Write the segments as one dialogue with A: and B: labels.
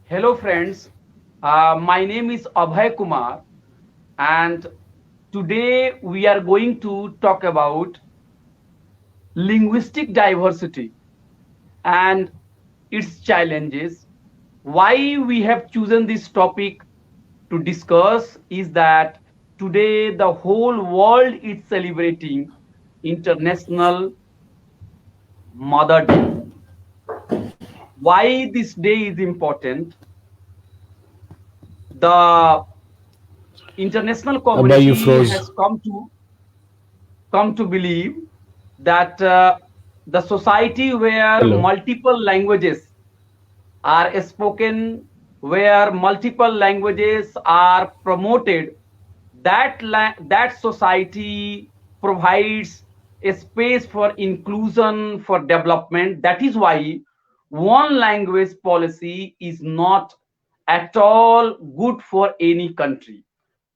A: Hello, friends. My name is Abhay Kumar, and today we are going to talk about linguistic diversity and its challenges. Why we have chosen this topic to discuss is that today the whole world is celebrating International Mother Day. Why this day is important? The international
B: Abhay, you
A: community
B: froze.
A: has come to believe that the society where
B: Hello.
A: multiple languages are spoken, where multiple languages are promoted, that society provides a space for inclusion, for development. That is why one language policy is not at all good for any country.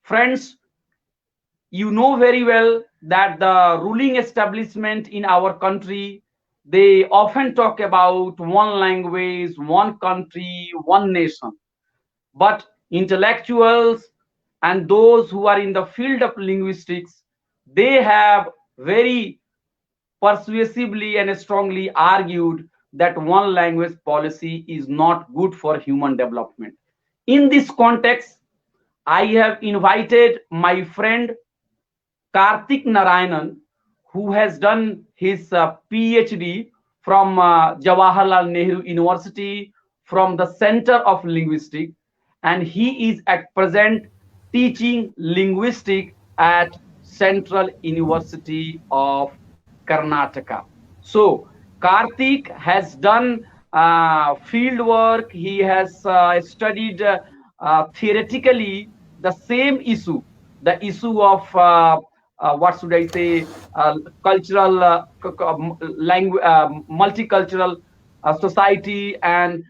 A: Friends, you know very well that the ruling establishment in our country, they often talk about one language, one country, one nation. But intellectuals and those who are in the field of linguistics, they have very persuasively and strongly argued that one language policy is not good for human development. In this context, I have invited my friend Karthik Narayanan, who has done his PhD from Jawaharlal Nehru University, from the Center of Linguistics, and he is at present teaching linguistics at Central University of Karnataka. So, Karthik has done field work, he has studied theoretically the same issue, the issue of what should I say, cultural, language, multicultural society and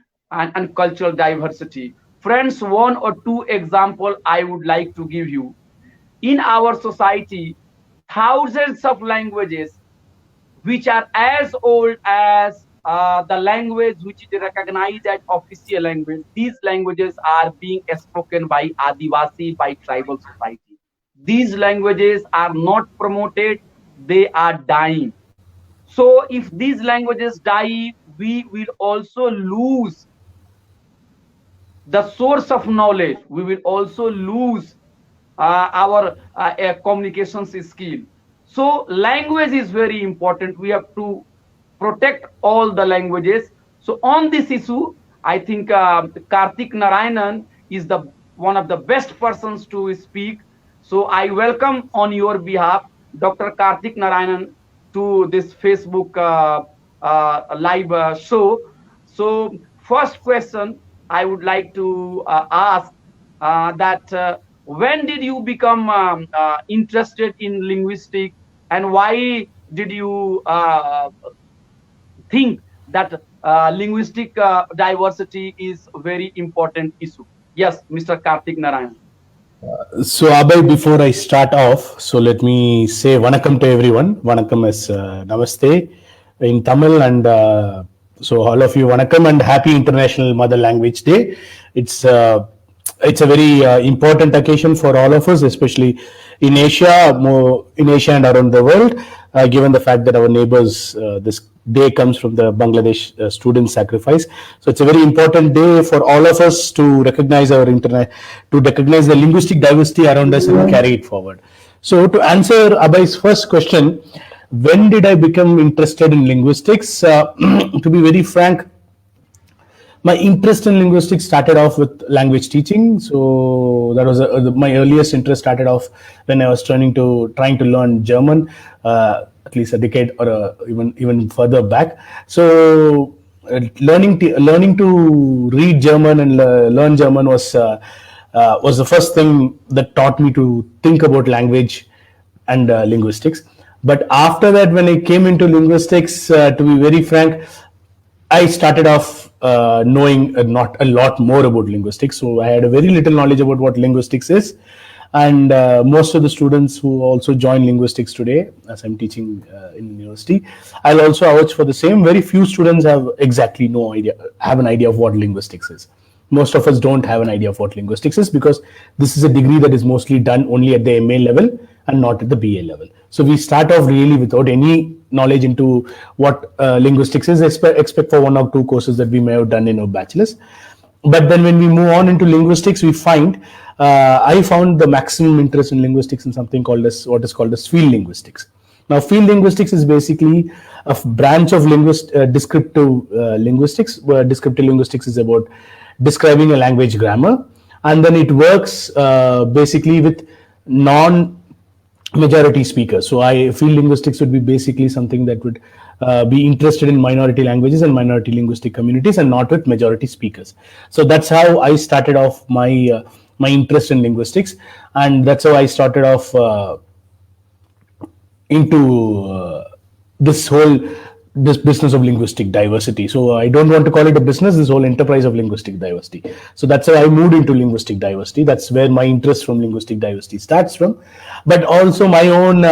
A: cultural diversity. Friends, one or two example I would like to give you. In our society, thousands of languages which are as old as the language which is recognized as official language. These languages are being spoken by Adivasi, by tribal society. These languages are not promoted, they are dying. So if these languages die, we will also lose the source of knowledge. We will also lose our communications skill. So language is very important. We have to protect all the languages. So on this issue, I think Karthik Narayanan is the one of the best persons to speak. So I welcome on your behalf Dr. Karthik Narayanan to this Facebook live show. So first question I would like to ask that when did you become interested in linguistics, and why did you think that linguistic diversity is very important issue? Yes, Mr. Karthik Narayan.
B: So, Abhay, before I start off, so let me say vanakkam to everyone. Vanakkam is namaste in Tamil, and so all of you, vanakkam and happy International Mother Language Day. It's uh, it's a very important occasion for all of us, especially in Asia, more in Asia and around the world. Given the fact that our neighbors, this day comes from the Bangladesh student sacrifice, so it's a very important day for all of us to recognize our internet, to recognize the linguistic diversity around us and carry it forward. So, to answer Abhay's first question, when did I become interested in linguistics? To be very frank, my interest in linguistics started off with language teaching. So that was my earliest interest started off when I was trying to learn German, at least a decade or even further back. So learning to read German and learn German was the first thing that taught me to think about language and linguistics. But after that, when I came into linguistics, to be very frank, I started off knowing not a lot more about linguistics. So I had a very little knowledge about what linguistics is. And most of the students who also join linguistics today, as I'm teaching in university, I'll also vouch for the same. Very few students have exactly no idea, have an idea of what linguistics is. most of us don't have an idea of what linguistics is, because this is a degree that is mostly done only at the MA level and not at the BA level. So we start off really without any knowledge into what linguistics is, except for one or two courses that we may have done in our bachelor's. But then when we move on into linguistics, we find I found the maximum interest in linguistics in something called as what is called as field linguistics. Now, field linguistics is basically a branch of descriptive linguistics, where descriptive linguistics is about describing a language grammar, and then it works basically with non-majority speakers. So, field linguistics would be basically something that would be interested in minority languages and minority linguistic communities, and not with majority speakers. So that's how I started off my interest in linguistics, and that's how I started off into this business of linguistic diversity. So I don't want to call it a business, this whole enterprise of linguistic diversity. So that's how I moved into linguistic diversity. That's where my interest from linguistic diversity starts from. But also my own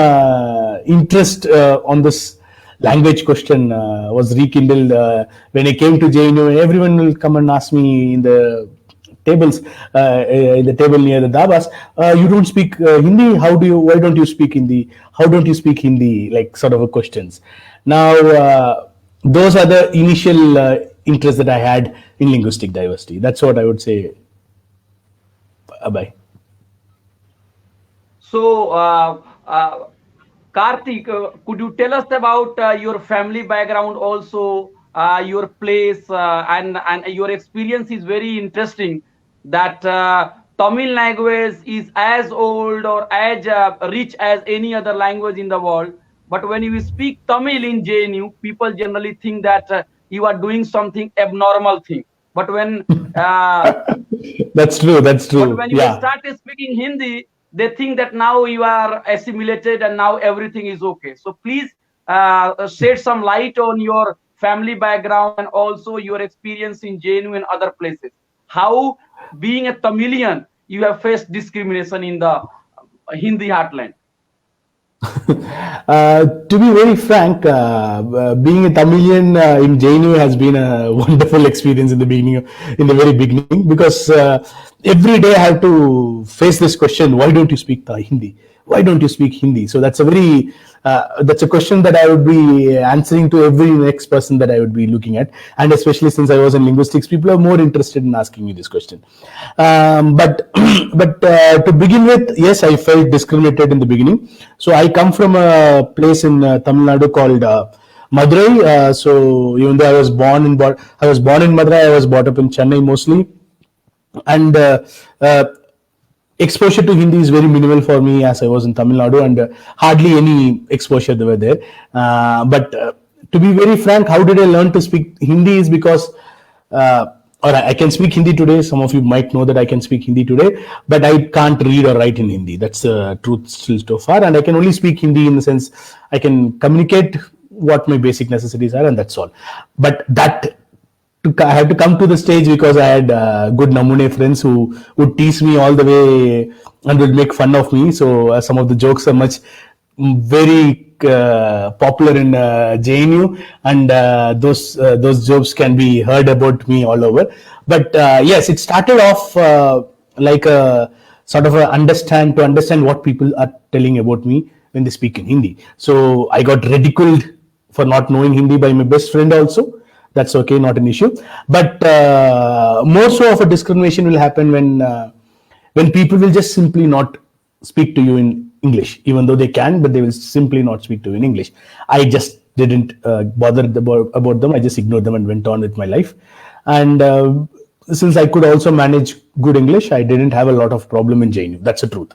B: interest on this language question was rekindled when I came to JNU. Everyone will come and ask me in the tables, in the table near the dabas, you don't speak Hindi, why don't you speak Hindi, how don't you speak Hindi, like sort of a questions. Now those are the initial interests that I had in linguistic diversity. That's what I would say. Bye.
A: So Karthik, could you tell us about your family background also, your place, and your experience is very interesting, that Tamil language is as old or as rich as any other language in the world. But when you speak Tamil in JNU, people generally think that you are doing something abnormal thing. But when
B: that's true.
A: But when you start speaking Hindi, they think that now you are assimilated and now everything is okay. So please shed some light on your family background and also your experience in JNU and other places. How, being a Tamilian, you have faced discrimination in the Hindi heartland?
B: To be very frank, being a Tamilian in JNU has been a wonderful experience in the very beginning, because every day I have to face this question: why don't you speak Hindi? Why don't you speak Hindi? So that's a question that I would be answering to every next person that I would be looking at, and especially since I was in linguistics, people are more interested in asking me this question. But to begin with, yes, I felt discriminated in the beginning. So I come from a place in Tamil Nadu called Madurai. So even though I was born in Madurai, I was brought up in Chennai mostly, and exposure to Hindi is very minimal for me, as I was in Tamil Nadu, and hardly any exposure were there. But to be very frank, how did I learn to speak Hindi is because, or I can speak Hindi today. Some of you might know that I can speak Hindi today, but I can't read or write in Hindi. That's the truth still so far. And I can only speak Hindi in the sense I can communicate what my basic necessities are, and that's all. But I had to come to the stage because I had good Namune friends who would tease me all the way and would make fun of me. So some of the jokes are very popular in JNU, and those jokes can be heard about me all over. But yes, it started off like a sort of understand what people are telling about me when they speak in Hindi. So I got ridiculed for not knowing Hindi by my best friend also. That's okay, not an issue. But more so of a discrimination will happen when people will just simply not speak to you in English, even though they can, but they will simply not speak to you in English. I just didn't bother about them. I just ignored them and went on with my life. And since I could also manage good English, I didn't have a lot of problem in JNU. That's the truth.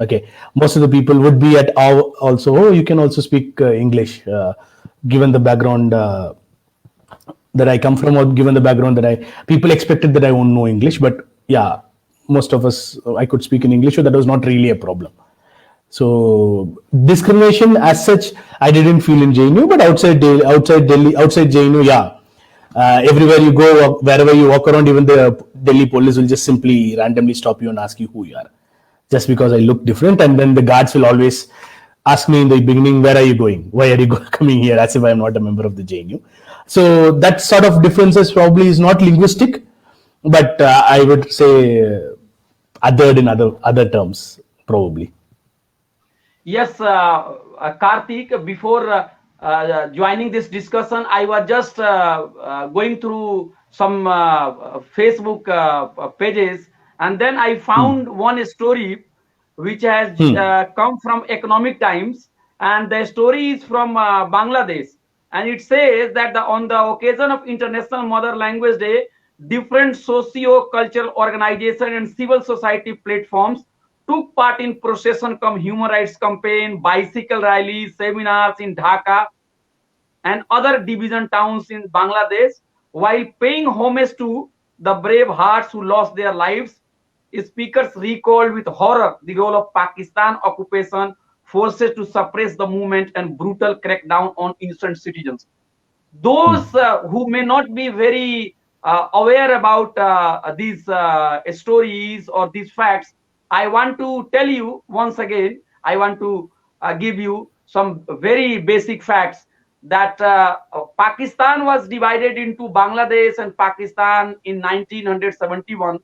B: Okay, most of the people would be at also, oh, you can also speak English, given the background that I come from, or given the background that people expected that I won't know English. But yeah, most of us, I could speak in English, so that was not really a problem. So discrimination as such, I didn't feel in JNU, but outside JNU, yeah. Everywhere you go, wherever you walk around, even the Delhi police will just simply randomly stop you and ask you who you are, just because I look different. And then the guards will always ask me in the beginning, where are you going? Why are you coming here? As if I am not a member of the JNU. So that sort of differences probably is not linguistic. but I would say othered in other terms, probably.
A: Yes, Karthik, before joining this discussion, I was just going through some Facebook pages, and then I found one story which has come from Economic Times, and the story is from Bangladesh, and it says that on the occasion of International Mother Language Day, different socio-cultural organizations and civil society platforms took part in procession cum human rights campaign, bicycle rallies, seminars in Dhaka and other division towns in Bangladesh, while paying homage to the brave hearts who lost their lives. Speakers recalled with horror the role of Pakistan occupation forces to suppress the movement and brutal crackdown on innocent citizens. Those who may not be very aware about these stories or these facts, I want to tell you once again, I want to give you some very basic facts that Pakistan was divided into Bangladesh and Pakistan in 1971,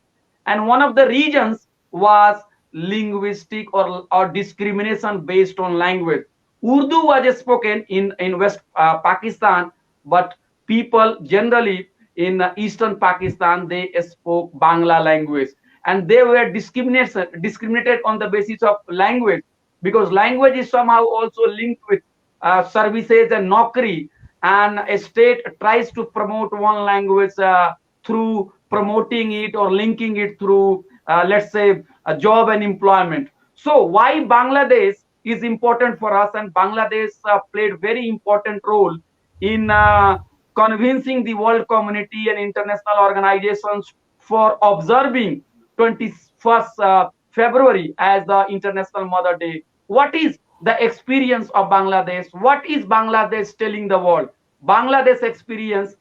A: and one of the regions was linguistic or discrimination based on language. Urdu was spoken in West Pakistan, but people generally in eastern Pakistan, they spoke Bangla language, and they were discriminated on the basis of language, because language is somehow also linked with services and Naukri, and a state tries to promote one language through promoting it or linking it through, let's say, a job and employment. So why Bangladesh is important for us, and Bangladesh played very important role in convincing the world community and international organizations for observing 21st February as the International Mother Day. What is the experience of Bangladesh? What is Bangladesh telling the world? Bangladesh experience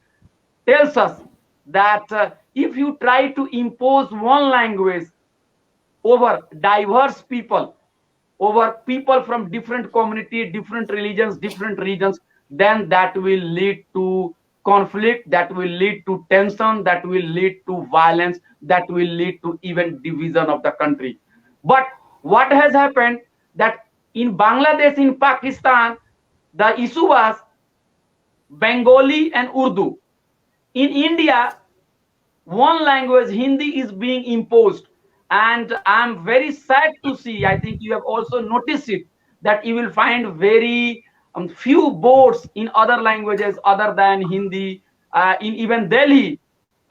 A: tells us that if you try to impose one language over diverse people, over people from different community, different religions, different regions, then that will lead to conflict, that will lead to tension, that will lead to violence, that will lead to even division of the country. But what has happened that in Bangladesh, in Pakistan, the issue was Bengali and Urdu. In India, one language, Hindi, is being imposed. And I'm very sad to see, I think you have also noticed it, that you will find very few boards in other languages other than Hindi, in even Delhi.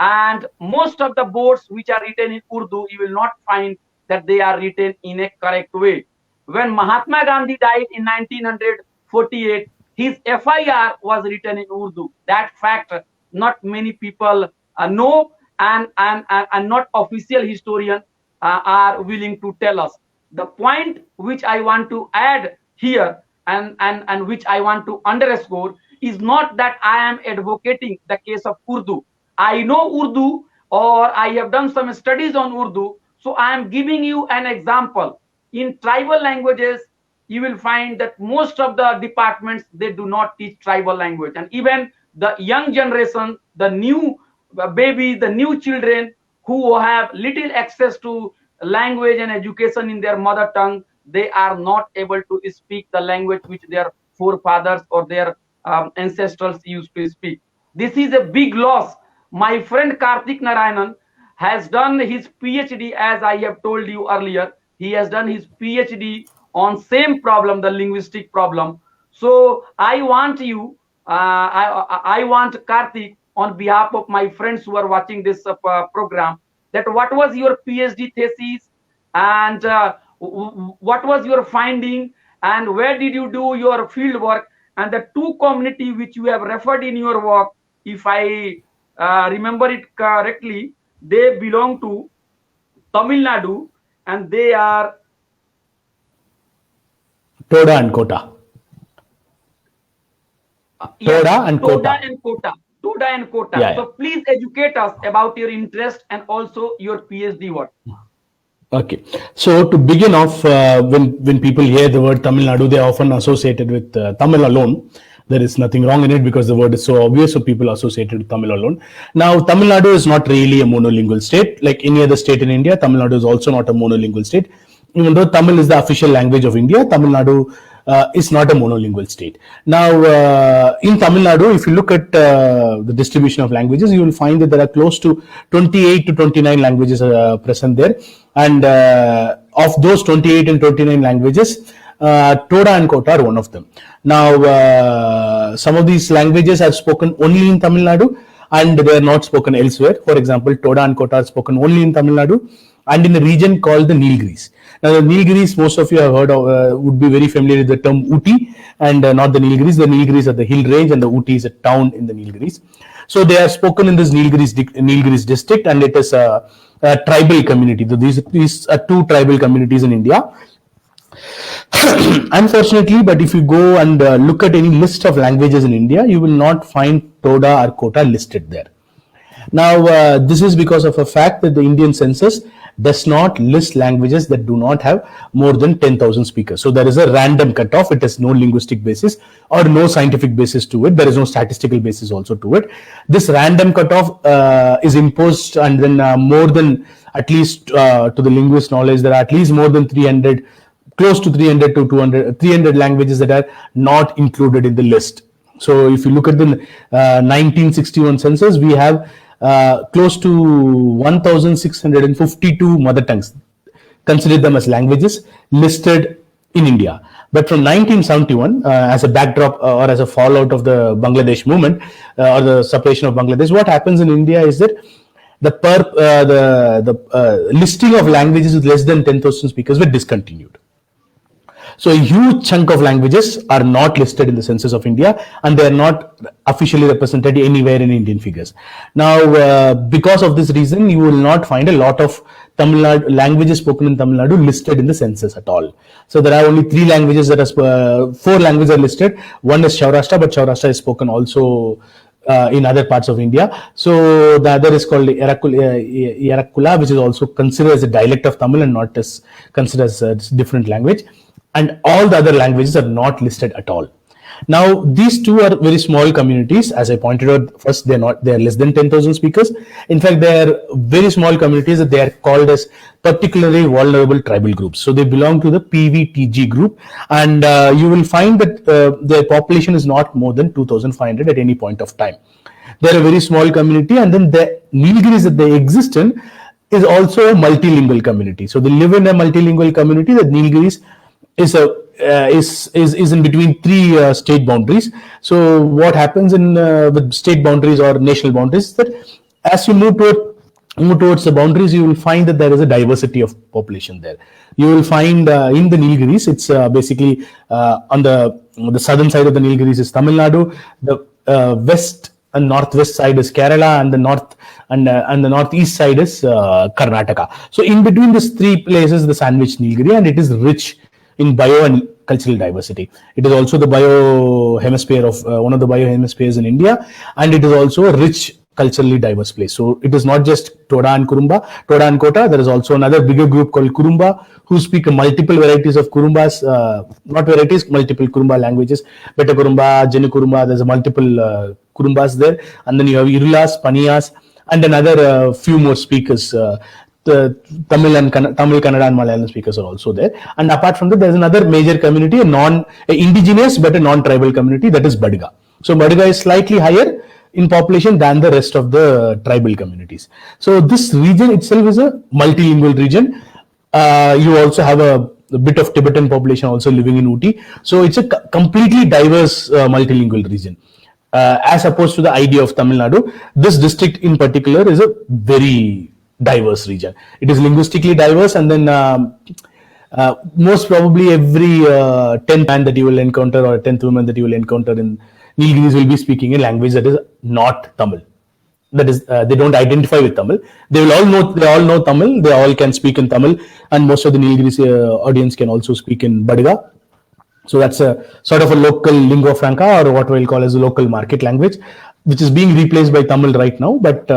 A: And most of the boards which are written in Urdu, you will not find that they are written in a correct way. When Mahatma Gandhi died in 1948, his FIR was written in Urdu. That fact not many people know, and not official historians are willing to tell us. The point which I want to add here, and which I want to underscore, is not that I am advocating the case of Urdu. I know Urdu, or I have done some studies on Urdu, so I am giving you an example. In tribal languages, you will find that most of the departments, they do not teach tribal language, and even the young generation, the new babies, the new children who have little access to language and education in their mother tongue, they are not able to speak the language which their forefathers or their ancestors used to speak. This is a big loss. My friend Karthik Narayanan has done his PhD, as I have told you earlier. He has done his PhD on same problem, the linguistic problem. So I want you, I want Karthik, on behalf of my friends who are watching this program, that what was your PhD thesis, and what was your finding, and where did you do your field work, and the two community which you have referred in your work, if I remember it correctly, they belong to Tamil Nadu, and they are
B: Toda and Kota. Toda and Kota.
A: Toda and Kota. Toda and Kota.
B: Yeah,
A: so please educate us about your interest and also your PhD work.
B: Okay, so to begin off, when people hear the word Tamil Nadu, they are often associated with Tamil alone. There is nothing wrong in it because the word is so obvious, so people associate it with Tamil alone. Now, Tamil Nadu is not really a monolingual state. Like any other state in India, Tamil Nadu is also not a monolingual state. Even though Tamil is the official language of India, Tamil Nadu is not a monolingual state. Now, in Tamil Nadu, if you look at the distribution of languages, you will find that there are close to 28 to 29 languages present there. And of those 28 and 29 languages, Toda and Kota are one of them. Now, some of these languages are spoken only in Tamil Nadu and they are not spoken elsewhere. For example, Toda and Kota are spoken only in Tamil Nadu and in a region called the Nilgiris. Now, the Nilgiris, most of you have heard of, would be very familiar with the term Ooty, and not the Nilgiris. The Nilgiris are the hill range and the Ooty is a town in the Nilgiris. So they are spoken in this Nilgiris district, and it is a tribal community. So these are two tribal communities in India. Unfortunately, but if you go and look at any list of languages in India, you will not find Toda or Kota listed there. Now, this is because of a fact that the Indian census does not list languages that do not have more than 10,000 speakers. So there is a random cutoff. It has no linguistic basis or no scientific basis to it. There is no statistical basis also to it. This random cutoff is imposed, and then more than, at least to the linguist knowledge, there are at least more than 300, close to 300 to 300 languages that are not included in the list. So if you look at the 1961 census, we have close to 1,652 mother tongues, consider them as languages, listed in India. But from 1971, as a backdrop or as a fallout of the Bangladesh movement or the separation of Bangladesh, what happens in India is that the listing of languages with less than 10,000 speakers were discontinued. So a huge chunk of languages are not listed in the census of India, and they are not officially represented anywhere in Indian figures. Now, because of this reason, you will not find a lot of Tamil Nadu languages spoken in Tamil Nadu listed in the census at all. So there are only 3 languages that are 4 languages are listed. One is Saurashtra, but Saurashtra is spoken also in other parts of India. So the other is called Yerakula, which is also considered as a dialect of Tamil and not as considered as a different language. And all the other languages are not listed at all. Now, these two are very small communities. As I pointed out, first, they are less than 10,000 speakers. In fact, they are very small communities that they are called as particularly vulnerable tribal groups. So they belong to the PVTG group, and you will find that their population is not more than 2,500 at any point of time. They're a very small community, and then the Nilgiris that they exist in is also a multilingual community. So they live in a multilingual community. The Nilgiris is in between 3 state boundaries. So what happens in with state boundaries or national boundaries is that as you move towards the boundaries, you will find that there is a diversity of population there. You will find in the Nilgiris, it's basically on the southern side of the Nilgiris is Tamil Nadu, the west and northwest side is Kerala, and the north and the northeast side is Karnataka. So in between these 3 places, the sandwich Nilgiri, and it is rich in bio and cultural diversity. It is also the biohemisphere of one of the biohemispheres in India, and it is also a rich culturally diverse place. So it is not just Toda and Kota. There is also another bigger group called Kurumba, who speak multiple varieties of Kurumbas, not varieties, multiple Kurumba languages. Beta Kurumba, Jenu Kurumba, there's a multiple Kurumbas there. And then you have Irlas, Paniyas, and another few more speakers. The Tamil, Kannada, and Malayalam speakers are also there. And apart from that, there is another major community, a indigenous but a non-tribal community, that is Badiga. So Badiga is slightly higher in population than the rest of the tribal communities. So this region itself is a multilingual region. You also have a bit of Tibetan population also living in Ooty. So it's a completely diverse multilingual region. As opposed to the idea of Tamil Nadu, this district in particular is a very diverse region. It is linguistically diverse, and then most probably every 10th man that you will encounter or 10th woman that you will encounter in Nilgiris will be speaking a language that is not Tamil. That is, they don't identify with Tamil. They all know Tamil. They all can speak in Tamil, and most of the Nilgiris audience can also speak in Badiga. So that's a sort of a local lingua franca, or what we'll call as a local market language, which is being replaced by Tamil right now, but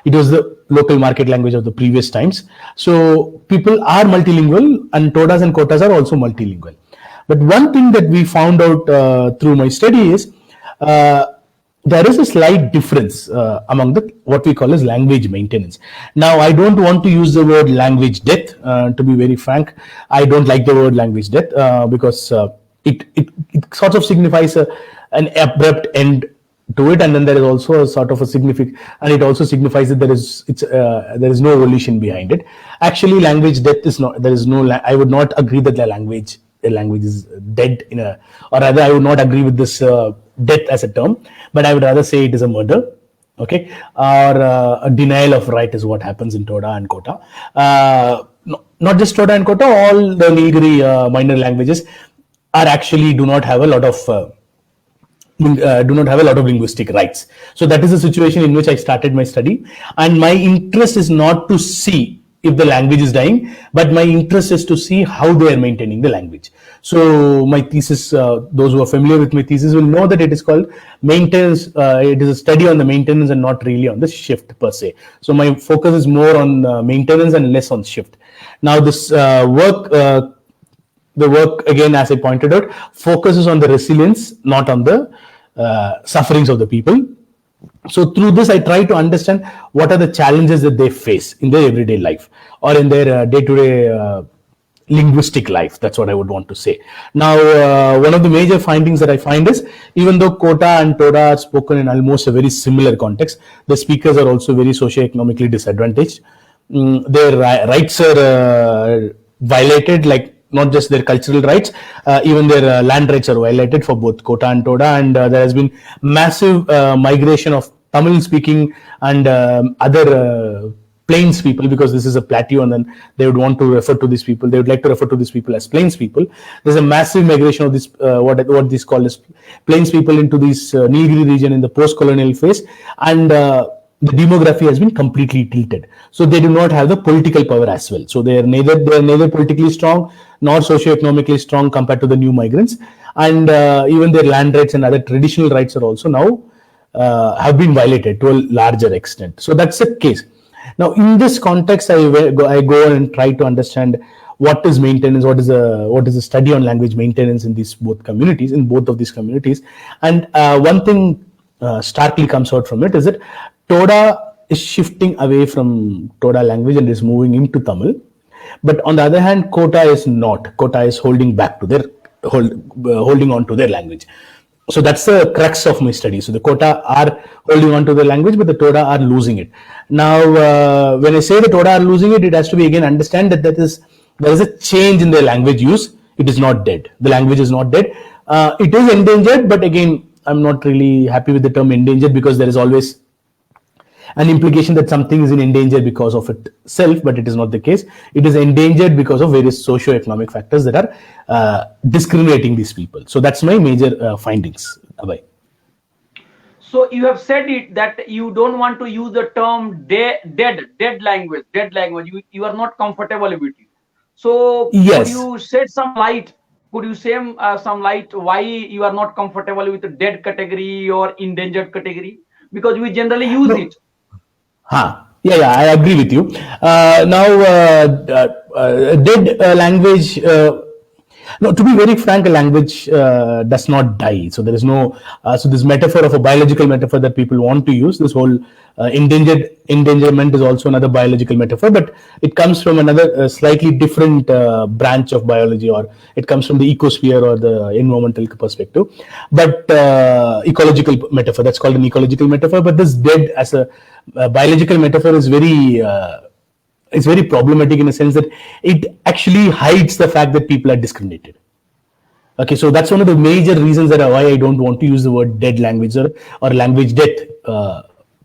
B: it was the local market language of the previous times. So people are multilingual, and Todas and Kotas are also multilingual. But one thing that we found out through my study is there is a slight difference among the what we call as language maintenance. Now, I don't want to use the word language death. To be very frank, I don't like the word language death because it sort of signifies an abrupt end to it, and then there is also a sort of a significant, and it also signifies that there is no evolution behind it. Actually, language death is not. There is no. I would not agree that the language is dead in a, or rather, I would not agree with this death as a term, but I would rather say it is a murder. Okay, or a denial of right is what happens in Toda and Kota. Not just Toda and Kota, all the Nilgiri minor languages are actually do not have a lot of linguistic rights. So that is the situation in which I started my study, and my interest is not to see if the language is dying, but my interest is to see how they are maintaining the language. So my thesis, those who are familiar with my thesis will know that it is called maintenance. It is a study on the maintenance and not really on the shift per se. So my focus is more on maintenance and less on shift. Now this the work, again, as I pointed out, focuses on the resilience, not on the sufferings of the people. So through this, I try to understand what are the challenges that they face in their everyday life or in their day-to-day linguistic life. That's what I would want to say. Now, one of the major findings that I find is, even though Kota and Toda are spoken in almost a very similar context, the speakers are also very socioeconomically disadvantaged. Their rights are violated, like not just their cultural rights, even their land rights are violated for both Kota and Toda, and there has been massive migration of Tamil speaking and other plains people, because this is a plateau, and then they would want to refer to these people. They would like to refer to these people as plains people. There's a massive migration of this what these call as plains people into this Nilgiri region in the post-colonial phase, and the demography has been completely tilted. So they do not have the political power as well. So they are neither politically strong nor socioeconomically strong compared to the new migrants, and even their land rights and other traditional rights are also now have been violated to a larger extent. So that's the case. Now, in this context, I go and try to understand what is maintenance, what is the study on language maintenance in both of these communities, and one thing starkly comes out from it is that Toda is shifting away from Toda language and is moving into Tamil. But on the other hand, Kota is not. Kota is holding back to holding on to their language. So that's the crux of my study. So the Kota are holding on to their language, but the Toda are losing it. Now, when I say the Toda are losing it, it has to be again understand that there is a change in their language use. It is not dead. The language is not dead. It is endangered, but again, I'm not really happy with the term endangered, because there is always an implication that something is in danger because of itself, but it is not the case. It is endangered because of various socio-economic factors that are discriminating these people. So that's my major findings. Abhay.
A: So you have said it that you don't want to use the term dead language. You are not comfortable with it. So
B: yes.
A: Could you shed some light? Could you say some light why you are not comfortable with the dead category or endangered category? Because we generally use it.
B: Yeah, I agree with you. Dead language. No, to be very frank, a language does not die. So there is no. So this metaphor of a biological metaphor that people want to use, this whole endangerment is also another biological metaphor, but it comes from another slightly different branch of biology, or it comes from the ecosphere or the environmental perspective. But ecological metaphor, that's called an ecological metaphor. But this dead as a biological metaphor is it's very problematic in a sense that it actually hides the fact that people are discriminated. Okay, so that's one of the major reasons that why I don't want to use the word dead language or language death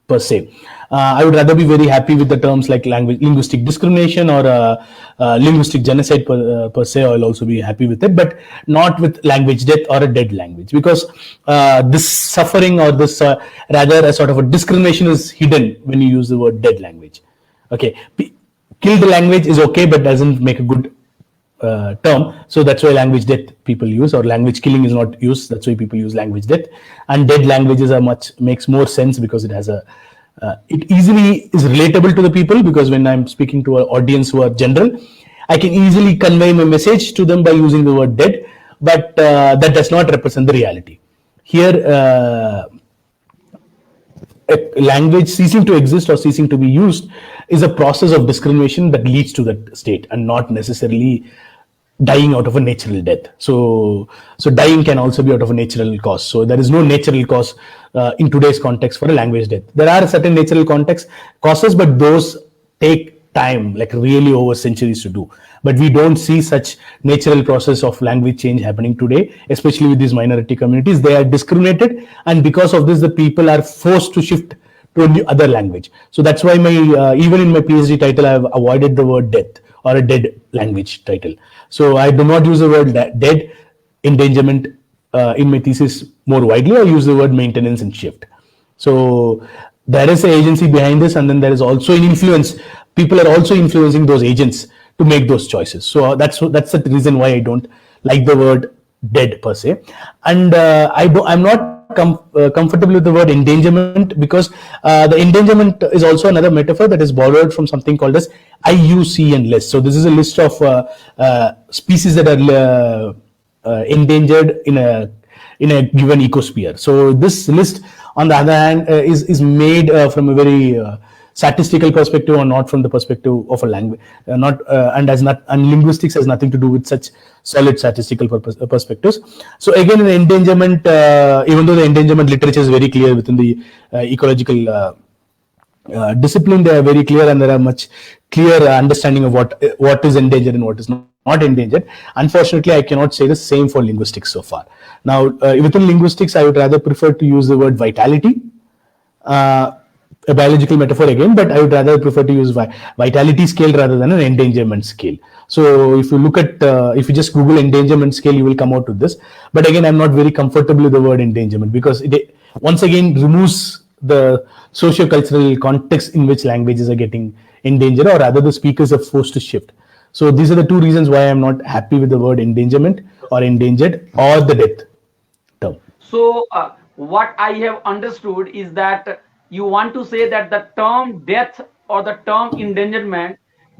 B: per se. I would rather be very happy with the terms like linguistic discrimination or linguistic genocide per se. I'll also be happy with it, but not with language death or a dead language, because this suffering or this rather a sort of a discrimination is hidden when you use the word dead language. Okay, killed language is okay, but doesn't make a good term. So that's why language death people use, or language killing is not used. That's why people use language death. And dead languages makes more sense because it has it easily is relatable to the people, because when I'm speaking to an audience who are general, I can easily convey my message to them by using the word dead, but that does not represent the reality. Here, a language ceasing to exist or ceasing to be used is a process of discrimination that leads to that state, and not necessarily dying out of a natural death. So dying can also be out of a natural cause. So there is no natural cause in today's context for a language death. There are certain natural context causes, but those take time, like really over centuries to do. But we don't see such natural process of language change happening today, especially with these minority communities. They are discriminated, and because of this, the people are forced to shift to a new other language. So that's why my even in my PhD title, I have avoided the word death or a dead language title. So I do not use the word dead, endangerment in my thesis more widely. I use the word maintenance and shift. So there is an agency behind this, and then there is also an influence. People are also influencing those agents to make those choices. So that's the reason why I don't like the word dead per se. And I'm not comfortable with the word endangerment, because the endangerment is also another metaphor that is borrowed from something called as IUCN list. So this is a list of species that are endangered in a given ecosphere. So this list, on the other hand, is made from a very statistical perspective, or not from the perspective of a language, and linguistics has nothing to do with such solid statistical perspectives. So again, in endangerment, even though the endangerment literature is very clear within the ecological discipline, they are very clear, and there are much clear understanding of what is endangered and what is not endangered. Unfortunately, I cannot say the same for linguistics so far. Now, within linguistics, I would rather prefer to use the word vitality, a biological metaphor again, but I would rather prefer to use vitality scale rather than an endangerment scale. So if you look at, if you just Google endangerment scale, you will come out with this. But again, I'm not very comfortable with the word endangerment, because it once again removes the socio-cultural context in which languages are getting endangered, or rather the speakers are forced to shift. So these are the two reasons why I'm not happy with the word endangerment or endangered or the death term.
A: So what I have understood is that you want to say that the term death or the term endangerment,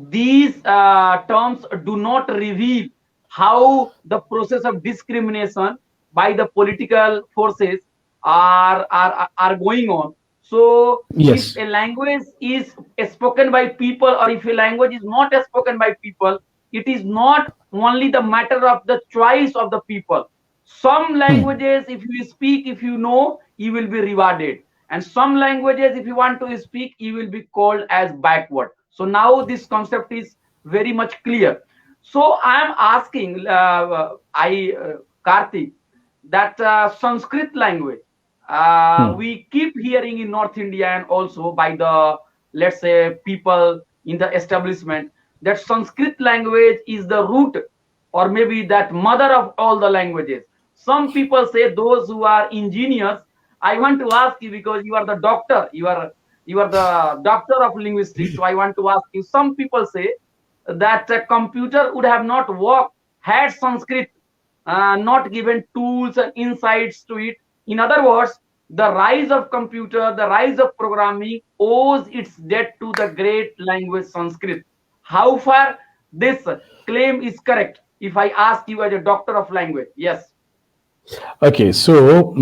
A: these terms do not reveal how the process of discrimination by the political forces are going on. So
B: Yes.
A: if a language is spoken by people, or if a language is not spoken by people, it is not only the matter of the choice of the people. Some languages, if you speak, if you know, you will be rewarded. And some languages, if you want to speak, you will be called as backward. So now this concept is very much clear. So I am asking, Karthik, that Sanskrit language, we keep hearing in North India and also by the, let's say, people in the establishment, that Sanskrit language is the root, or maybe that mother of all the languages. Some people say, those who are engineers, I want to ask you, because you are the doctor, you are the doctor of linguistics. So I want to ask you, some people say that a computer would have not worked had Sanskrit not given tools and insights to it. In other words, the rise of computer, the rise of programming owes its debt to the great language Sanskrit. How far this claim is correct? If I ask you as a doctor of language, yes.
B: Okay, so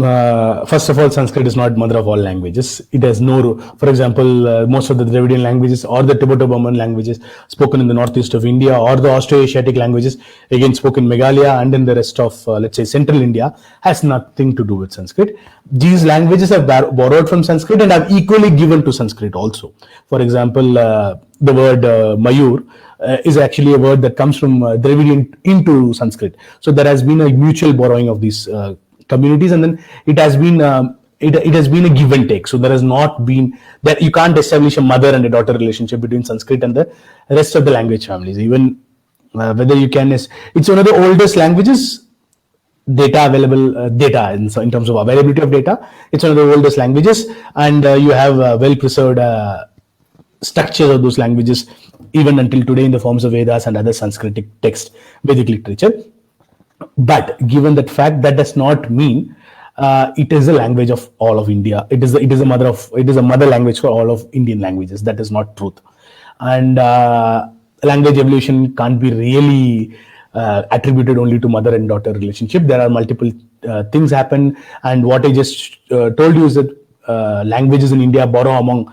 B: first of all, Sanskrit is not mother of all languages. It has no, for example, most of the Dravidian languages or the Tibeto-Burman languages spoken in the northeast of India, or the Austroasiatic languages, again spoken in Meghalaya and in the rest of, let's say, central India, has nothing to do with Sanskrit. These languages have borrowed from Sanskrit and have equally given to Sanskrit also. For example, the word Mayur is actually a word that comes from Dravidian into Sanskrit. So there has been a mutual borrowing of these communities, and then it has been it has been a give and take. So there has not been that you can't establish a mother and a daughter relationship between Sanskrit and the rest of the language families. Even whether you can, it's one of the oldest languages. Data available data in terms of availability of data, it's one of the oldest languages, and you have well preserved structures of those languages even until today in the forms of Vedas and other Sanskritic text, Vedic literature. But given that fact, that does not mean it is a language of all of India. It is a mother language for all of Indian languages. That is not truth. And language evolution can't be really attributed only to mother and daughter relationship. There are multiple things happen, and what I just told you is that languages in India borrow among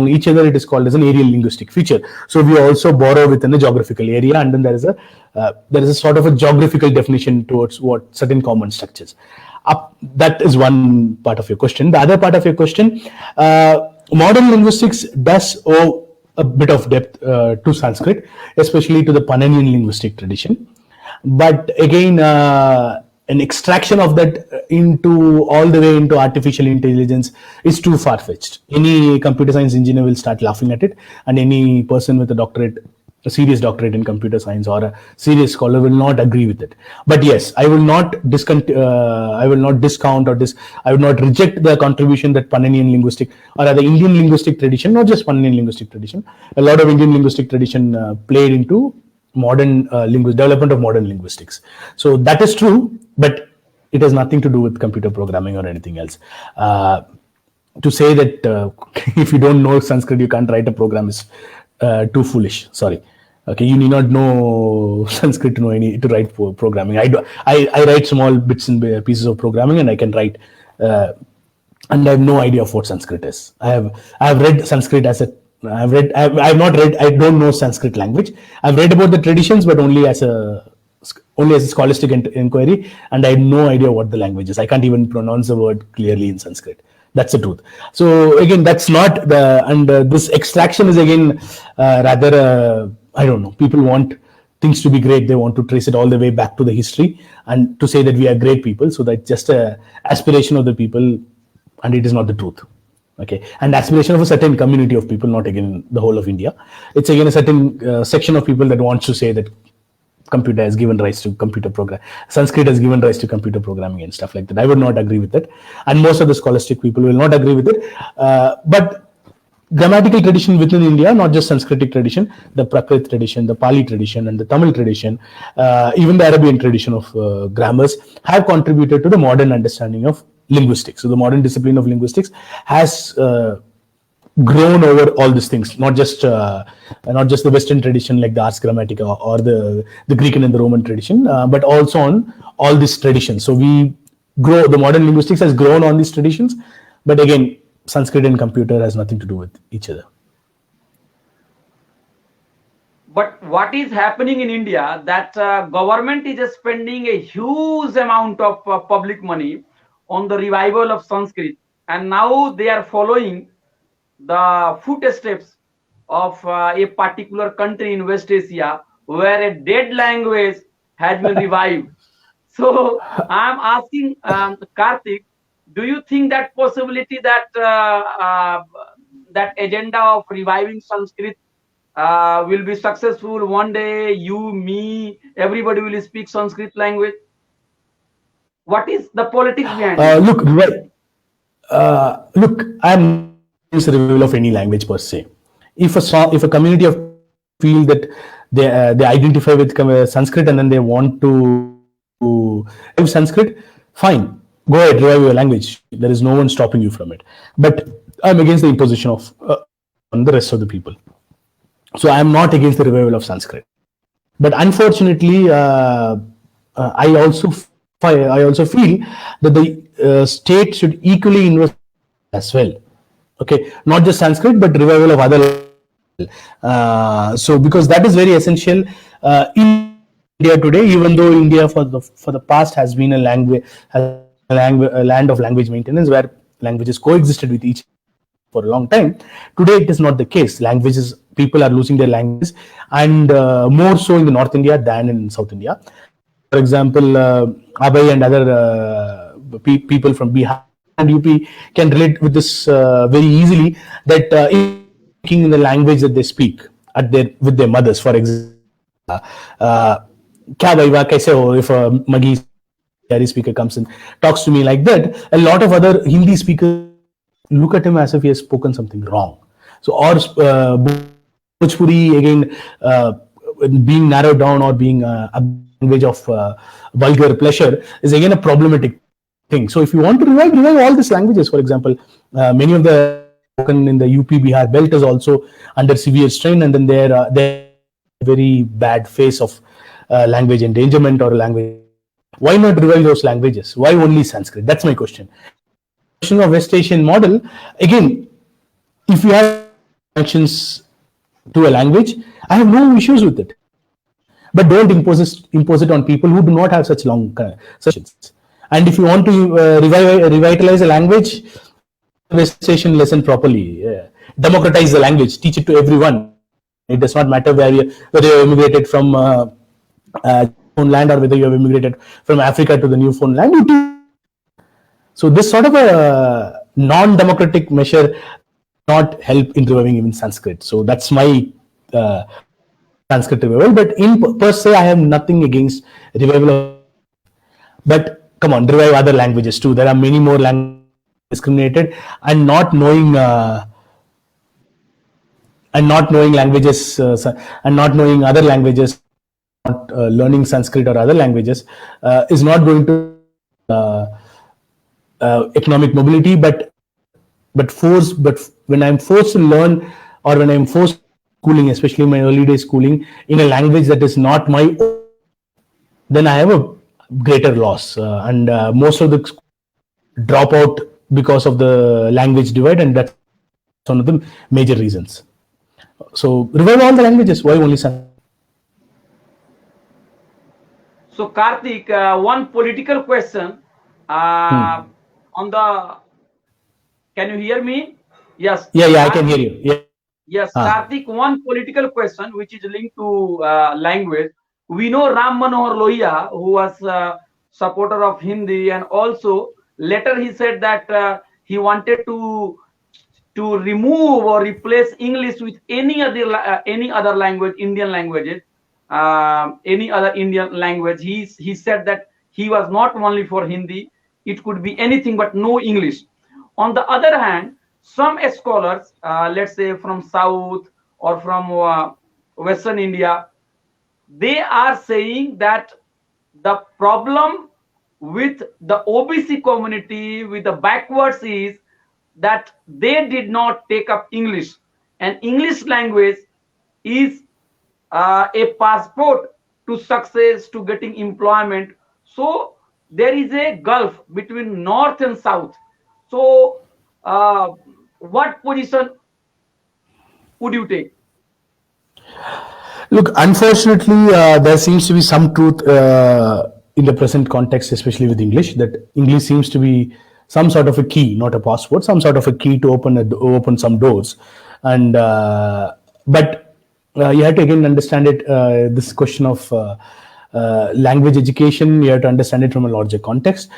B: each other. It is called as an areal linguistic feature. So we also borrow within a geographical area, and then there is a sort of a geographical definition towards what certain common structures. That is one part of your question. The other part of your question, modern linguistics does owe a bit of depth to Sanskrit, especially to the Paninian linguistic tradition. But again, an extraction of that into all the way into artificial intelligence is too far-fetched. Any computer science engineer will start laughing at it, and any person with a serious doctorate in computer science or a serious scholar will not agree with it. But yes, I will not discount I will not reject the contribution that Paninian linguistic or the Indian linguistic tradition, not just Paninian linguistic tradition, a lot of Indian linguistic tradition played into modern development of modern linguistics. So that is true, but it has nothing to do with computer programming or anything else. To say that if you don't know Sanskrit, you can't write a program is too foolish. Sorry. Okay, you need not know Sanskrit to write programming. I write small bits and pieces of programming, and I can write, and I have no idea of what Sanskrit is. I have read Sanskrit as a I've not read. I don't know Sanskrit language. I've read about the traditions, but only as a scholastic inquiry, and I have no idea what the language is. I can't even pronounce the word clearly in Sanskrit. That's the truth. So again, that's not this extraction is again rather I don't know. People want things to be great. They want to trace it all the way back to the history and to say that we are great people. So that's just a aspiration of the people, and it is not the truth. Okay, and aspiration of a certain community of people, not again the whole of India. It's again a certain section of people that wants to say that computer has given rise to computer program. Sanskrit has given rise to computer programming and stuff like that. I would not agree with that, and most of the scholastic people will not agree with it. But grammatical tradition within India, not just Sanskritic tradition, the Prakrit tradition, the Pali tradition, and the Tamil tradition, even the Arabian tradition of grammars have contributed to the modern understanding of linguistics. So the modern discipline of linguistics has grown over all these things, not just the Western tradition like the Ars Grammatica or the Greek and the Roman tradition, but also on all these traditions. So the modern linguistics has grown on these traditions, but again, Sanskrit and computer has nothing to do with each other.
A: But what is happening in India, that government is spending a huge amount of public money on the revival of Sanskrit, and now they are following the footsteps of a particular country in West Asia where a dead language has been revived. So I'm asking Karthik, do you think that possibility that that agenda of reviving Sanskrit will be successful one day? You, me, everybody will speak Sanskrit language. What is the politics behind it?
B: Look, I'm against the revival of any language per se. If a community of feel that they identify with Sanskrit and then they want to revive Sanskrit, fine. Go ahead, revive your language. There is no one stopping you from it. But I'm against the imposition of on the rest of the people. So I'm not against the revival of Sanskrit. But unfortunately, I also feel that the state should equally invest as well. Okay, not just Sanskrit, but revival of other. So because that is very essential in India today, even though India for the past has been a land of language maintenance where languages coexisted with each for a long time. Today it is not the case. People are losing their languages, and more so in the North India than in South India. For example, Abhay and other people from Bihar and UP can relate with this very easily, that speaking in the language that they speak with their mothers, for example, kya bhai wa kaise ho, if a Maghi speaker comes and talks to me like that, a lot of other Hindi speakers look at him as if he has spoken something wrong. So, or Bhojpuri again being narrowed down or being a language of vulgar pleasure is again a problematic thing. So if you want to revive all these languages, for example, many of the spoken in the UP Bihar belt is also under severe strain, and then they're very bad phase of language endangerment or language. Why not revive those languages? Why only Sanskrit? That's my question. Question of West Asian model, again, if you have connections to a language, I have no issues with it. But don't impose it on people who do not have such long sessions. And if you want to revitalize a language, West Asian lesson properly, democratize the language, teach it to everyone. It does not matter whether you immigrated from Newfoundland or whether you have immigrated from Africa to the Newfoundland. So this sort of a non-democratic measure not help in reviving even Sanskrit. So that's my Sanskrit revival. But in per se, I have nothing against revival. But come on, revive other languages too. There are many more languages discriminated, and not knowing languages and not knowing other languages, not learning Sanskrit or other languages is not going to economic mobility, but when I'm forced to learn, or when I'm forced schooling, especially in my early days schooling, in a language that is not my own, then I have a greater loss, and most of the drop out because of the language divide, and that's one of the major reasons. So revive all the languages. Why only Sanskrit?
A: So Karthik, one political question on the. Can you hear me? Yes.
B: Yeah, I can hear you. Yeah.
A: Yes, Karthik, one political question which is linked to language. We know Ram Manohar Lohia, who was a supporter of Hindi, and also later he said that he wanted to remove or replace English with any other language, Indian languages, any other Indian language. He said that he was not only for Hindi, it could be anything but no English. On the other hand, some scholars, let's say from South or from Western India, they are saying that the problem with the OBC community, with the backwards, is that they did not take up English, and English language is a passport to success, to getting employment. So there is a gulf between North and South. So what position would you take?
B: Look, unfortunately, there seems to be some truth in the present context, especially with English, that English seems to be some sort of a key, not a passport, some sort of a key to open some doors. And but you have to again understand it. This question of language education, you have to understand it from a larger context.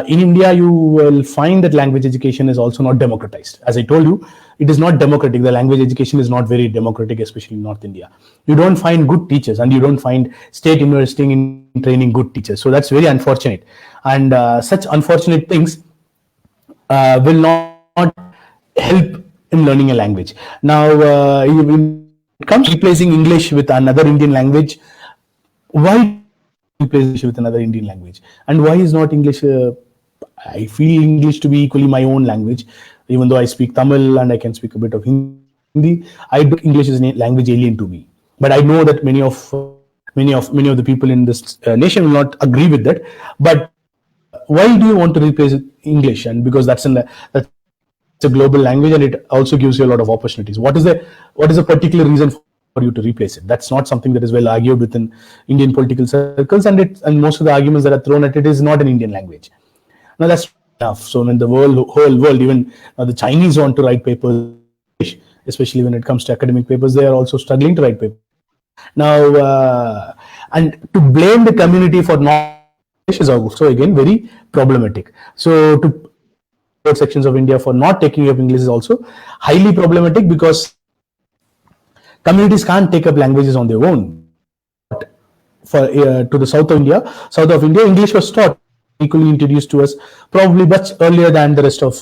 B: In India, you will find that language education is also not democratized. As I told you, it is not democratic. The language education is not very democratic, especially in North India. You don't find good teachers, and you don't find state investing in training good teachers. So that's very unfortunate. And such unfortunate things will not help in learning a language. Now, when it comes to replacing English with another Indian language, why replace with another Indian language? And why is not English? I feel English to be equally my own language, even though I speak Tamil and I can speak a bit of Hindi. I do English is a language alien to me. But I know that many of the people in this nation will not agree with that. But why do you want to replace English? And because that's a global language, and it also gives you a lot of opportunities. What is a particular reason for you to replace it? That's not something that is well argued within Indian political circles, and most of the arguments that are thrown at it is not an Indian language. Now that's enough. So in the whole world, even the Chinese want to write papers, especially when it comes to academic papers, they are also struggling to write papers. Now, and to blame the community for not is also again very problematic. So to sections of India for not taking up English is also highly problematic, because communities can't take up languages on their own. To the south of India, English was taught, equally introduced to us, probably much earlier than the rest of.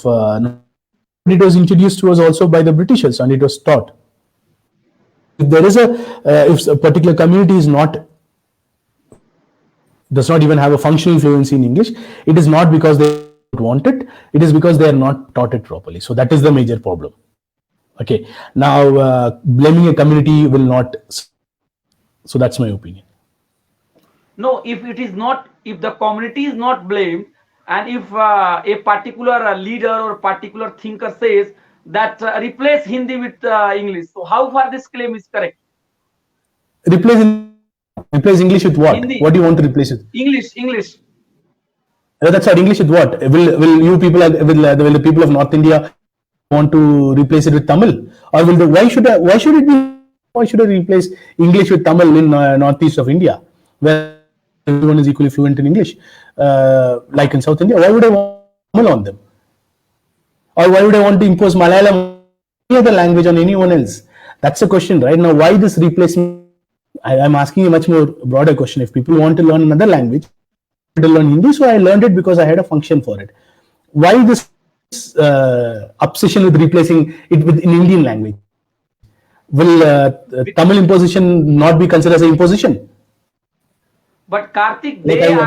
B: It was introduced to us also by the Britishers, and it was taught. If there is if a particular community does not even have a functional fluency in English, it is not because they don't want it. It is because they are not taught it properly. So that is the major problem. Okay. Now, blaming a community will not. So that's my opinion.
A: No, if it is not, if the community is not blamed, and if a particular leader or particular thinker says that replace Hindi with English, so how far this claim is correct?
B: Replace English with what?
A: Hindi,
B: What do you want to replace it?
A: English.
B: That's right. English with what? Will you people will the people of North India want to replace it with Tamil, or will the why should it be why should I replace English with Tamil in northeast of India, where everyone is equally fluent in English, like in South India? Why would I want Tamil on them, or why would I want to impose Malayalam, any other language on anyone else? That's the question, right? Now, why this replacement? I'm asking a much more broader question. If people want to learn another language, to learn Hindi, so I learned it because I had a function for it. Why this obsession with replacing it with in Indian language? Will Tamil imposition not be considered as an imposition?
A: But Karthik,
B: Like
A: they
B: I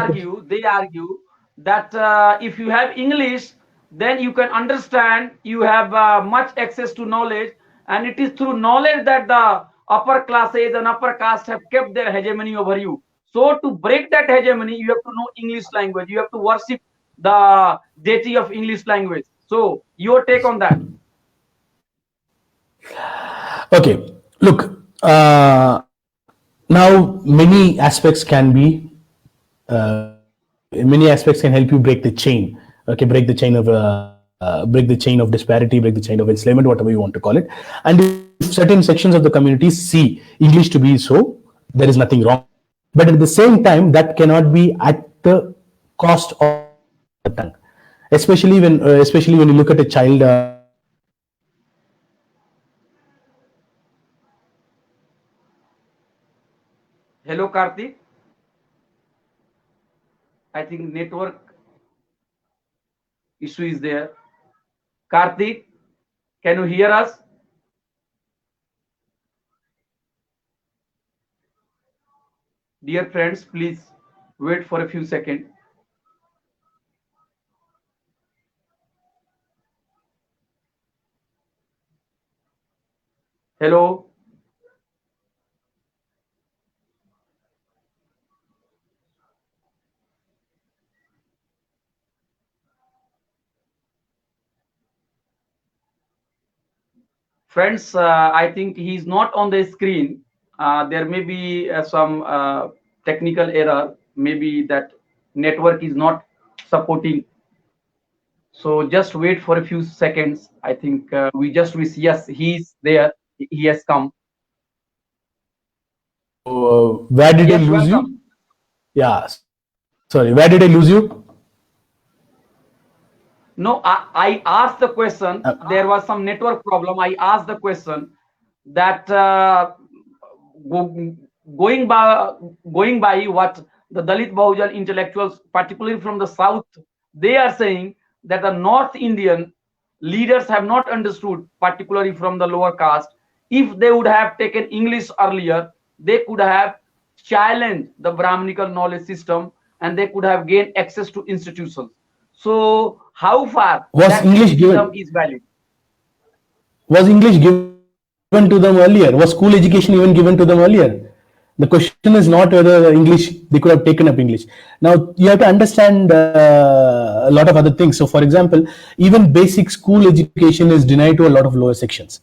A: argue that if you have English, then you can understand, you have much access to knowledge, and it is through knowledge that the upper classes and upper caste have kept their hegemony over you. So to break that hegemony, you have to know English language. You have to worship the deity of English language. So your take on that?
B: Okay, look. Now many aspects can be many aspects can help you break the chain. Okay, break the chain of disparity, break the chain of enslavement, whatever you want to call it. And if certain sections of the community see English to be so, there is nothing wrong. But at the same time, that cannot be at the cost of the tongue, especially when you look at a child.
A: Hello, Karthik. I think network issue is there. Karthik, can you hear us? Dear friends, please wait for a few seconds. Hello. Friends, I think he's not on the screen. There may be some technical error. Maybe that network is not supporting. So just wait for a few seconds. I think we just wish, yes, he's there. He has come.
B: Where did
A: Yes,
B: I lose
A: welcome.
B: you? Yeah, sorry, where did I lose you?
A: No, I asked the question. There was some network problem. I asked the question that going by what the Dalit Bahujan intellectuals, particularly from the south, they are saying that the North Indian leaders have not understood, particularly from the lower caste. If they would have taken English earlier, they could have challenged the Brahminical knowledge system, and they could have gained access to institutions. So how far
B: Was
A: that
B: English
A: criticism
B: given?
A: is valid?
B: Was English given to them earlier? Was school education even given to them earlier? The question is not whether English they could have taken up English. Now you have to understand a lot of other things. So, for example, even basic school education is denied to a lot of lower sections.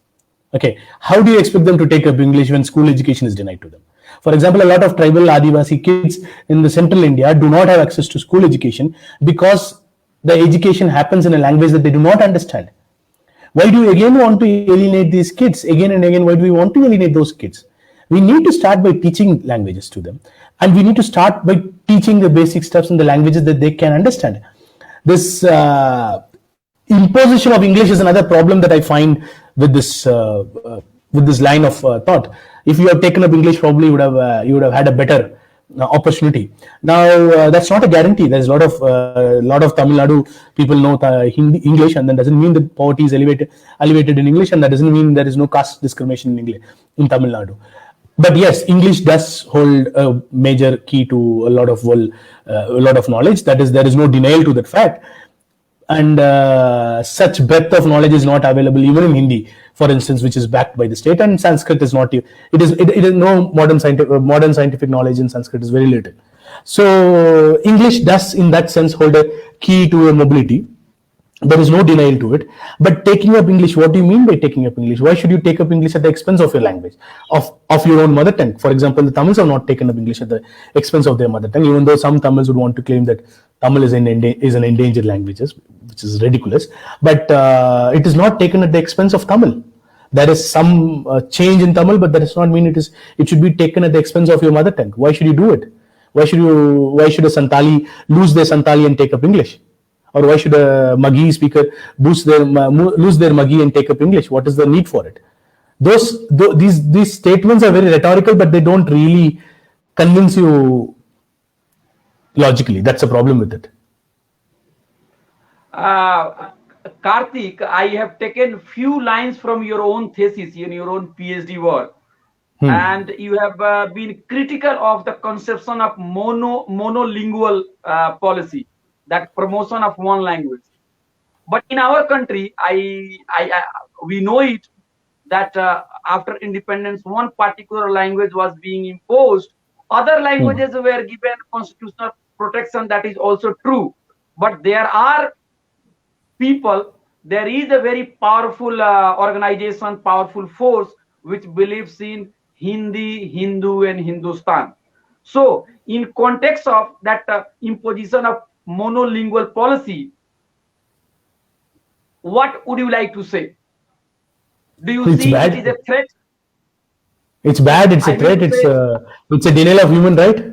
B: Okay, how do you expect them to take up English when school education is denied to them? For example, a lot of tribal Adivasi kids in the central India do not have access to school education because the education happens in a language that they do not understand. Why do you again want to alienate these kids again and again? Why do we want to alienate those kids? We need to start by teaching languages to them, and we need to start by teaching the basic steps in the languages that they can understand. This imposition of English is another problem that I find with this line of thought. If you have taken up English, probably you would have had a better opportunity. Now that's not a guarantee. There's a lot of Tamil Nadu people know Hindi, English, and that doesn't mean that poverty is elevated in English, and that doesn't mean there is no caste discrimination in English in Tamil Nadu. But yes, English does hold a major key to a lot of knowledge. That is, there is no denial to that fact. And such breadth of knowledge is not available even in Hindi, for instance, which is backed by the state. And Sanskrit is not. It is no modern scientific knowledge in Sanskrit is very little. So English does, in that sense, hold a key to your mobility. There is no denial to it. But taking up English, what do you mean by taking up English? Why should you take up English at the expense of your language, of your own mother tongue? For example, the Tamils have not taken up English at the expense of their mother tongue, even though some Tamils would want to claim that Tamil is an endangered language, which is ridiculous. But it is not taken at the expense of Tamil. There is some change in Tamil, but that does not mean it should be taken at the expense of your mother tongue. Why should you do it? Why should a Santali lose their Santali and take up English? Or why should a Maghi speaker lose their Maghi and take up English? What is the need for it? These statements are very rhetorical, but they don't really convince you logically. That's a problem with it.
A: Karthik, I have taken few lines from your own thesis in your own PhD work, and you have been critical of the conception of monolingual policy, that promotion of one language. But in our country, we know it that after independence, one particular language was being imposed. Other languages were given constitutional protection. That is also true. But there are people, there is a very powerful organization, powerful force, which believes in Hindi, Hindu, and Hindustan. So, in context of that imposition of monolingual policy, what would you like to say? Do you see it is a threat?
B: It's bad. It's a threat. It's a denial of human right.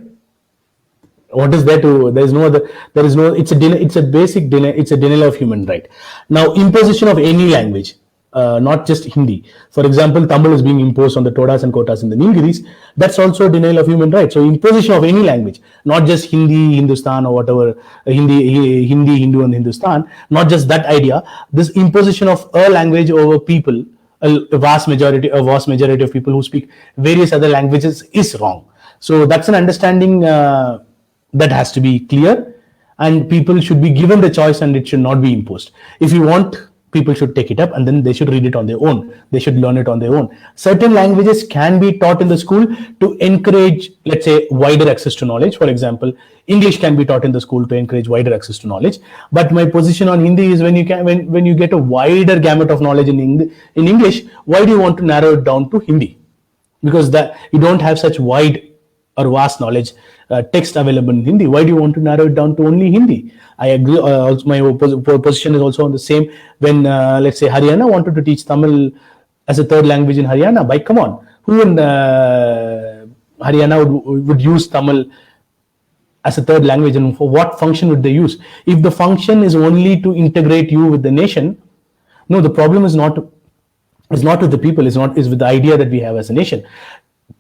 B: What is there to? There is no other. There is no. It's a basic denial. It's a denial of human right. Now, imposition of any language, not just Hindi. For example, Tamil is being imposed on the Todas and Kotas in the Nilgiris. That's also a denial of human rights. So, imposition of any language, not just Hindi, Hindustan, or whatever, Hindi, Hindu, and Hindustan. Not just that idea. This imposition of a language over people, a vast majority of people who speak various other languages, is wrong. So, that's an understanding that has to be clear, and people should be given the choice, and it should not be imposed. If you want, people should take it up, and then they should read it on their own. They should learn it on their own. Certain languages can be taught in the school to encourage, let's say, wider access to knowledge. For example, English can be taught in the school to encourage wider access to knowledge. But my position on Hindi is when you get a wider gamut of knowledge in English, why do you want to narrow it down to Hindi? Because that you don't have such wide or vast knowledge text available in Hindi. Why do you want to narrow it down to only Hindi? I agree. My position is also on the same. When let's say Haryana wanted to teach Tamil as a third language in Haryana, come on, who in Haryana would use Tamil as a third language, and for what function would they use? If the function is only to integrate you with the nation, no, the problem is not with the people. Is with the idea that we have as a nation.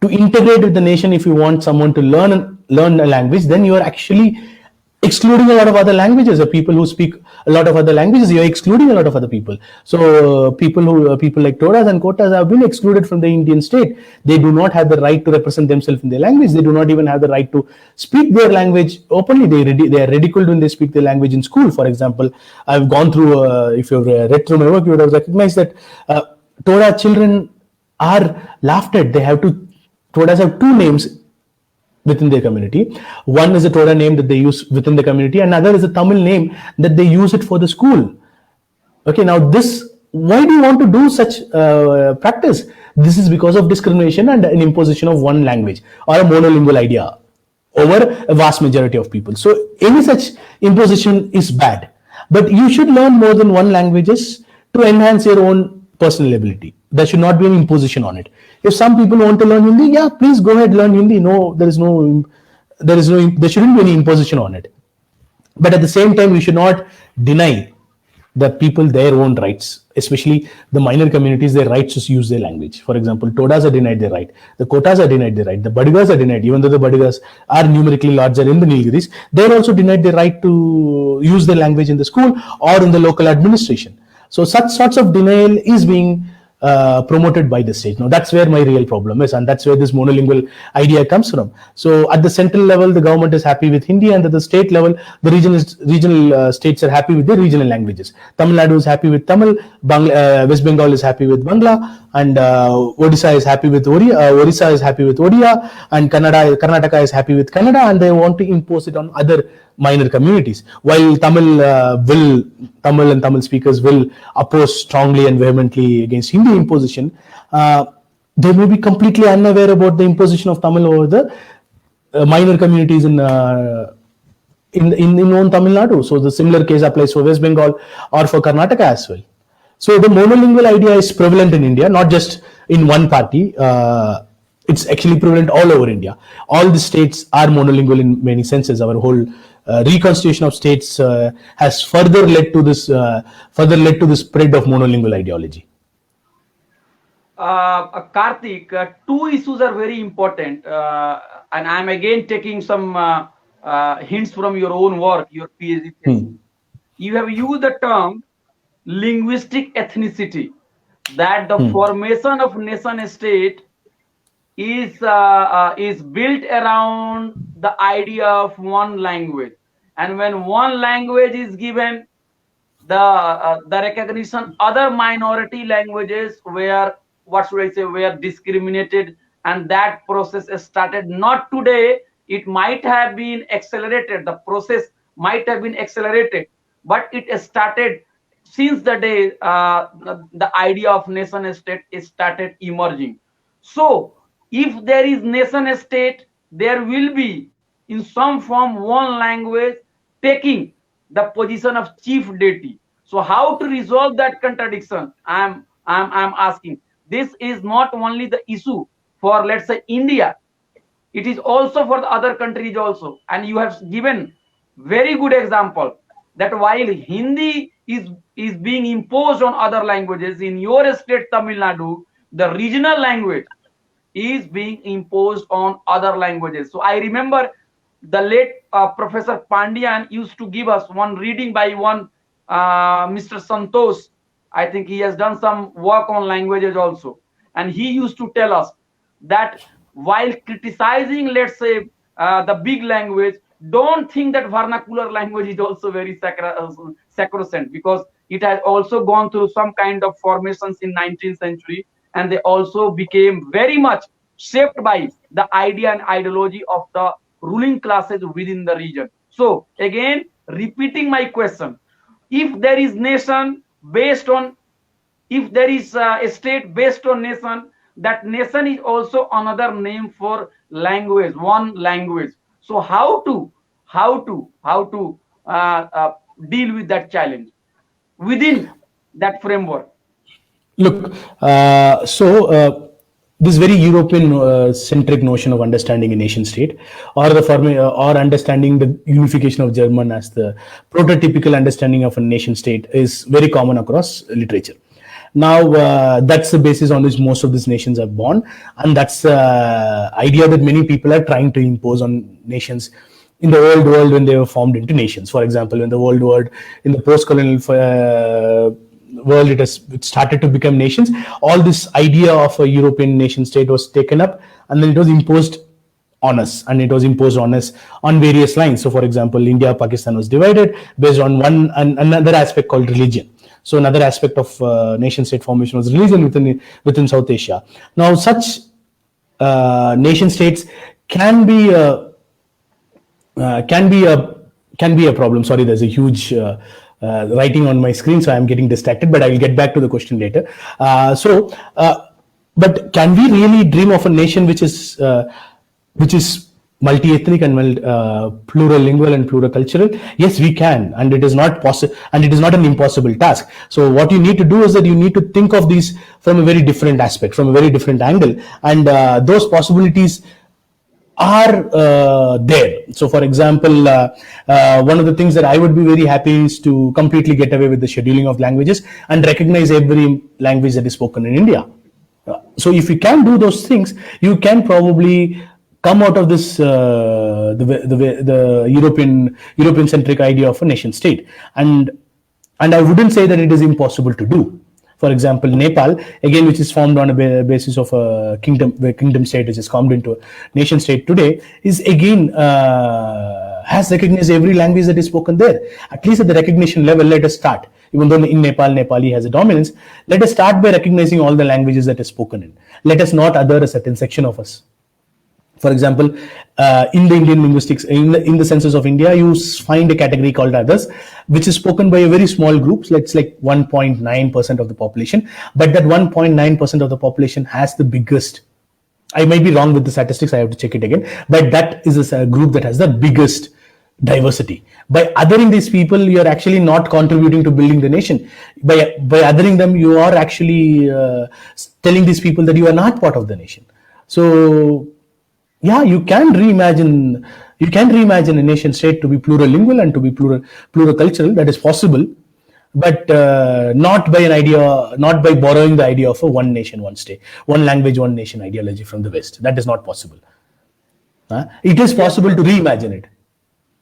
B: To integrate with the nation, if you want someone to learn a language, then you are actually excluding a lot of other languages. Or people who speak a lot of other languages, you are excluding a lot of other people. So people like Todas and Kotas have been excluded from the Indian state. They do not have the right to represent themselves in their language. They do not even have the right to speak their language openly. They are ridiculed when they speak their language in school. For example, I've gone through, if you've read through my work, you would have recognized that Toda children are laughed at. Todas have two names within their community. One is a Toda name that they use within the community, and another is a Tamil name that they use it for the school. Okay, now why do you want to do such practice? This is because of discrimination and an imposition of one language or a monolingual idea over a vast majority of people. So any such imposition is bad. But you should learn more than one languages to enhance your own personal ability. There should not be an imposition on it. If some people want to learn Hindi, yeah, please go ahead, learn Hindi. No, there shouldn't be any imposition on it. But at the same time, we should not deny the people their own rights, especially the minor communities, their rights to use their language. For example, Todas are denied their right, the Kotas are denied their right, the Badigas are denied, even though the Badigas are numerically larger in the Nilgiris, they are also denied their right to use their language in the school or in the local administration. So such sorts of denial is being promoted by the state. Now that's where my real problem is, and that's where this monolingual idea comes from. So at the central level, the government is happy with Hindi, and at the state level, the regional states are happy with the regional languages. Tamil Nadu is happy with Tamil, West Bengal is happy with Bangla, and Odisha is happy with Orissa is happy with Odia, and Karnataka is happy with Kannada, and they want to impose it on other minor communities. While Tamil and Tamil speakers will oppose strongly and vehemently against Hindi imposition, they may be completely unaware about the imposition of Tamil over the minor communities in own Tamil Nadu. So the similar case applies for West Bengal or for Karnataka as well. So the monolingual idea is prevalent in India, not just in one party. It's actually prevalent all over India. All the states are monolingual in many senses. Our whole reconstitution of states has further led to this spread of monolingual ideology.
A: Karthik, two issues are very important, and I'm again taking some hints from your own work, your PhD thesis. You have used the term linguistic ethnicity, that the formation of nation state is built around the idea of one language, and when one language is given, the recognition other minority languages were, what should I say, were discriminated, and that process started not today. It might have been accelerated. The process might have been accelerated, but it started since the day the idea of nation state started emerging. So if there is nation state, there will be in some form one language taking the position of chief deity. So how to resolve that contradiction? I'm asking. This is not only the issue for, let's say, India. It is also for the other countries also. And you have given very good example that while Hindi is being imposed on other languages, in your state Tamil Nadu, the regional language is being imposed on other languages. So I remember the late Professor Pandian used to give us one reading by one Mr. Santosh. I think he has done some work on languages also. And he used to tell us that while criticizing, let's say, the big language, don't think that vernacular language is also very sacrosanct, because it has also gone through some kind of formations in 19th century, and they also became very much shaped by the idea and ideology of the ruling classes within the region. So again, repeating my question, if there is nation based on, if there is a state based on nation, that nation is also another name for language, one language. So how to deal with that challenge within that framework?
B: Look, this very European centric notion of understanding a nation state, or or understanding the unification of German as the prototypical understanding of a nation state, is very common across literature. Now, that's the basis on which most of these nations are born, and that's the idea that many people are trying to impose on nations in the old world when they were formed into nations. For example, in the old world, in the post-colonial world, it started to become nations. All this idea of a European nation state was taken up, and then it was imposed on us, and it was imposed on us on various lines. So, for example, India, Pakistan was divided based on another aspect called religion. So another aspect of nation state formation was religion within South Asia. Now, such nation states can be a problem. Sorry, there's a huge writing on my screen, so I'm getting distracted, but I will get back to the question later. But can we really dream of a nation which is multi-ethnic and plural-lingual and pluricultural? Yes, we can, and it is not possible, and it is not an impossible task. So what you need to do is that you need to think of these from a very different aspect, from a very different angle, and those possibilities are there. So, for example, one of the things that I would be very happy is to completely get away with the scheduling of languages and recognize every language that is spoken in India. So, if you can do those things, you can probably come out of this the European centric idea of a nation state, and I wouldn't say that it is impossible to do. For example, Nepal, again, which is formed on a basis of a kingdom state, which is formed into a nation state today, is again has recognized every language that is spoken there. At least at the recognition level, let us start. Even though in Nepal, Nepali has a dominance, let us start by recognizing all the languages that is spoken in. Let us not other a certain section of us. For example, in the Indian linguistics, in the census of India, you find a category called others, which is spoken by a very small group. So it's like 1.9% of the population. But that 1.9% of the population has the biggest. I might be wrong with the statistics. I have to check it again. But that is a group that has the biggest diversity. By othering these people, you are actually not contributing to building the nation. By othering them, you are actually telling these people that you are not part of the nation. So yeah, you can reimagine a nation state to be plurilingual and to be pluricultural. That is possible, but not by borrowing the idea of a one nation, one state, one language, one nation ideology from the West. That is not possible. It is possible to reimagine it.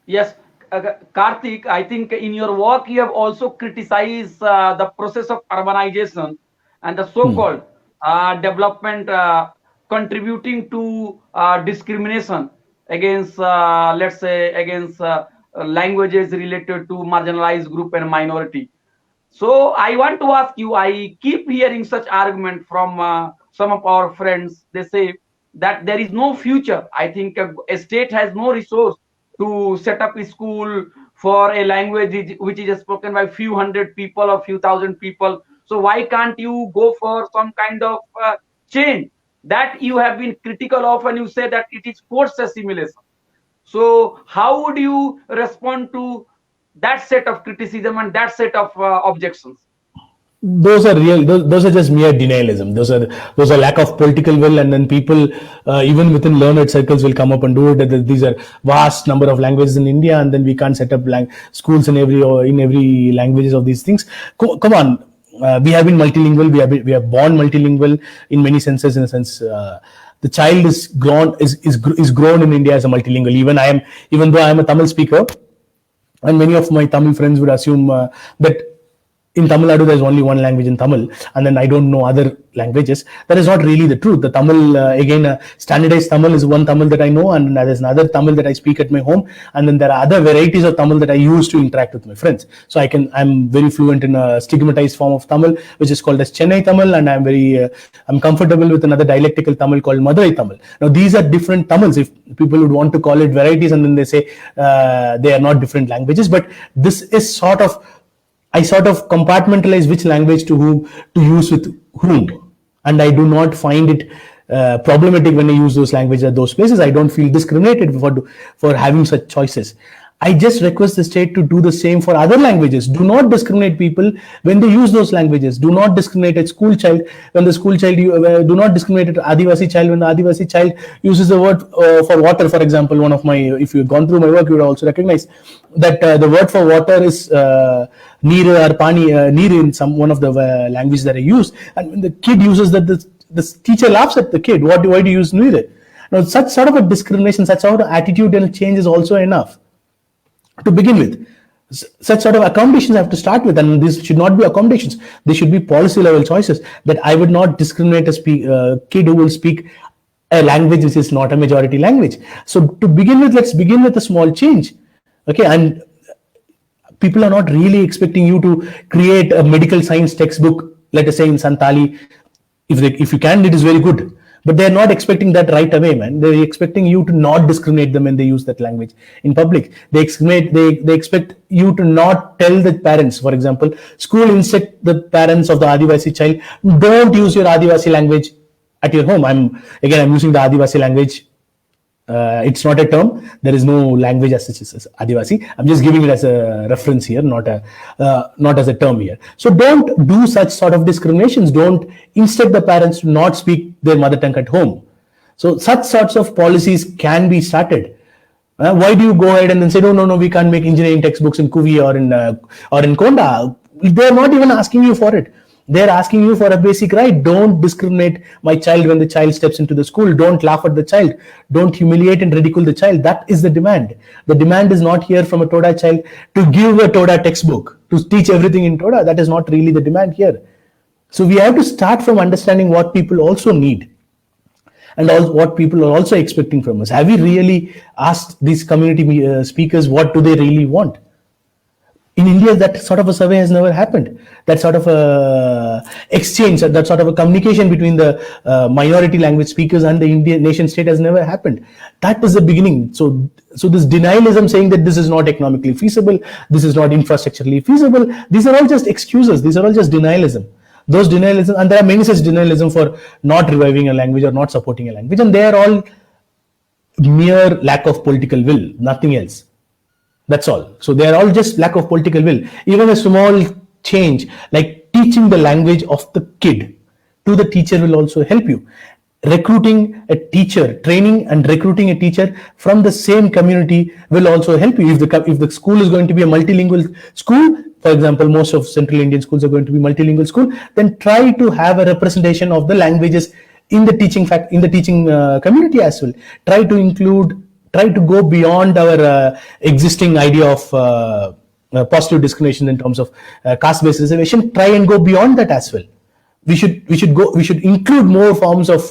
A: Yes, Karthik, I think in your work you have also criticized the process of urbanization and the so-called development contributing to discrimination against, let's say, against languages related to marginalized group and minority. So I want to ask you, I keep hearing such argument from some of our friends. They say that there is no future. I think a state has no resource to set up a school for a language which is spoken by few hundred people or few thousand people. So why can't you go for some kind of change that you have been critical of, and you say that it is forced assimilation? So how would you respond to that set of criticism and that set of objections?
B: Those are real. Those are just mere denialism. Those are lack of political will, and then people, even within learned circles, will come up and do it. These are vast number of languages in India, and then we can't set up schools in every languages of these things. Come on, we have been multilingual. We are born multilingual in many senses. In a sense, the child is grown in India as a multilingual. Even though I am a Tamil speaker, and many of my Tamil friends would assume that in Tamil Nadu there is only one language in Tamil, and then I don't know other languages. That is not really the truth. The Tamil, standardized Tamil is one Tamil that I know, and there is another Tamil that I speak at my home, and then there are other varieties of Tamil that I use to interact with my friends. So I'm very fluent in a stigmatized form of Tamil, which is called as Chennai Tamil, and I'm comfortable with another dialectical Tamil called Madurai Tamil. Now these are different Tamils. If people would want to call it varieties, and then they say they are not different languages, but this is I sort of compartmentalize which language to use with whom, and I do not find it problematic when I use those languages at those places. I don't feel discriminated for having such choices. I just request the state to do the same for other languages. Do not discriminate people when they use those languages. Do not discriminate a school child when the school child. Do not discriminate an Adivasi child when the Adivasi child uses the word for water. For example, if you've gone through my work, you would also recognize that the word for water is neer or pani, neer in one of the languages that I use. And when the kid uses that, the teacher laughs at the kid. Why do you use neer? Now, such sort of a discrimination, such sort of attitudinal change is also enough. To begin with, such sort of accommodations have to start with, and these should not be accommodations. They should be policy level choices. That I would not discriminate a kid who will speak a language which is not a majority language. So to begin with, let's begin with a small change. Okay, and people are not really expecting you to create a medical science textbook, let us say in Santali. If you can, it is very good. But they're not expecting that right away, man. They're expecting you to not discriminate them when they use that language in public. They expect you to not tell the parents, for example, school instruct the parents of the Adivasi child, don't use your Adivasi language at your home. I'm using the Adivasi language. It's not a term. There is no language as such as Adivasi. I'm just giving it as a reference here, not as a term here. So don't do such sort of discriminations. Don't instruct the parents to not speak their mother tongue at home. So such sorts of policies can be started. Why do you go ahead and then say, no, we can't make engineering textbooks in Kuvi or in Konda? They're not even asking you for it. They're asking you for a basic right. Don't discriminate my child when the child steps into the school. Don't laugh at the child. Don't humiliate and ridicule the child. That is the demand. The demand is not here from a Toda child to give a Toda textbook, to teach everything in Toda. That is not really the demand here. So we have to start from understanding what people also need and what people are also expecting from us. Have we really asked these community speakers what do they really want? In India, that sort of a survey has never happened. That sort of a exchange, that sort of a communication between the minority language speakers and the Indian nation state has never happened. That is the beginning. So this denialism, saying that this is not economically feasible, this is not infrastructurally feasible, these are all just excuses. These are all just denialism. Those denialism, and there are many such denialism for not reviving a language or not supporting a language, and they are all mere lack of political will, nothing else. That's all. So they are all just lack of political will. Even a small change like teaching the language of the kid to the teacher will also help you. Recruiting a teacher, training and recruiting a teacher from the same community will also help you. If the school is going to be a multilingual school, for example, most of Central Indian schools are going to be multilingual school, then try to have a representation of the languages in the teaching community as well. Try to go beyond our existing idea of positive discrimination in terms of caste-based reservation. Try and go beyond that as well. We should include more forms of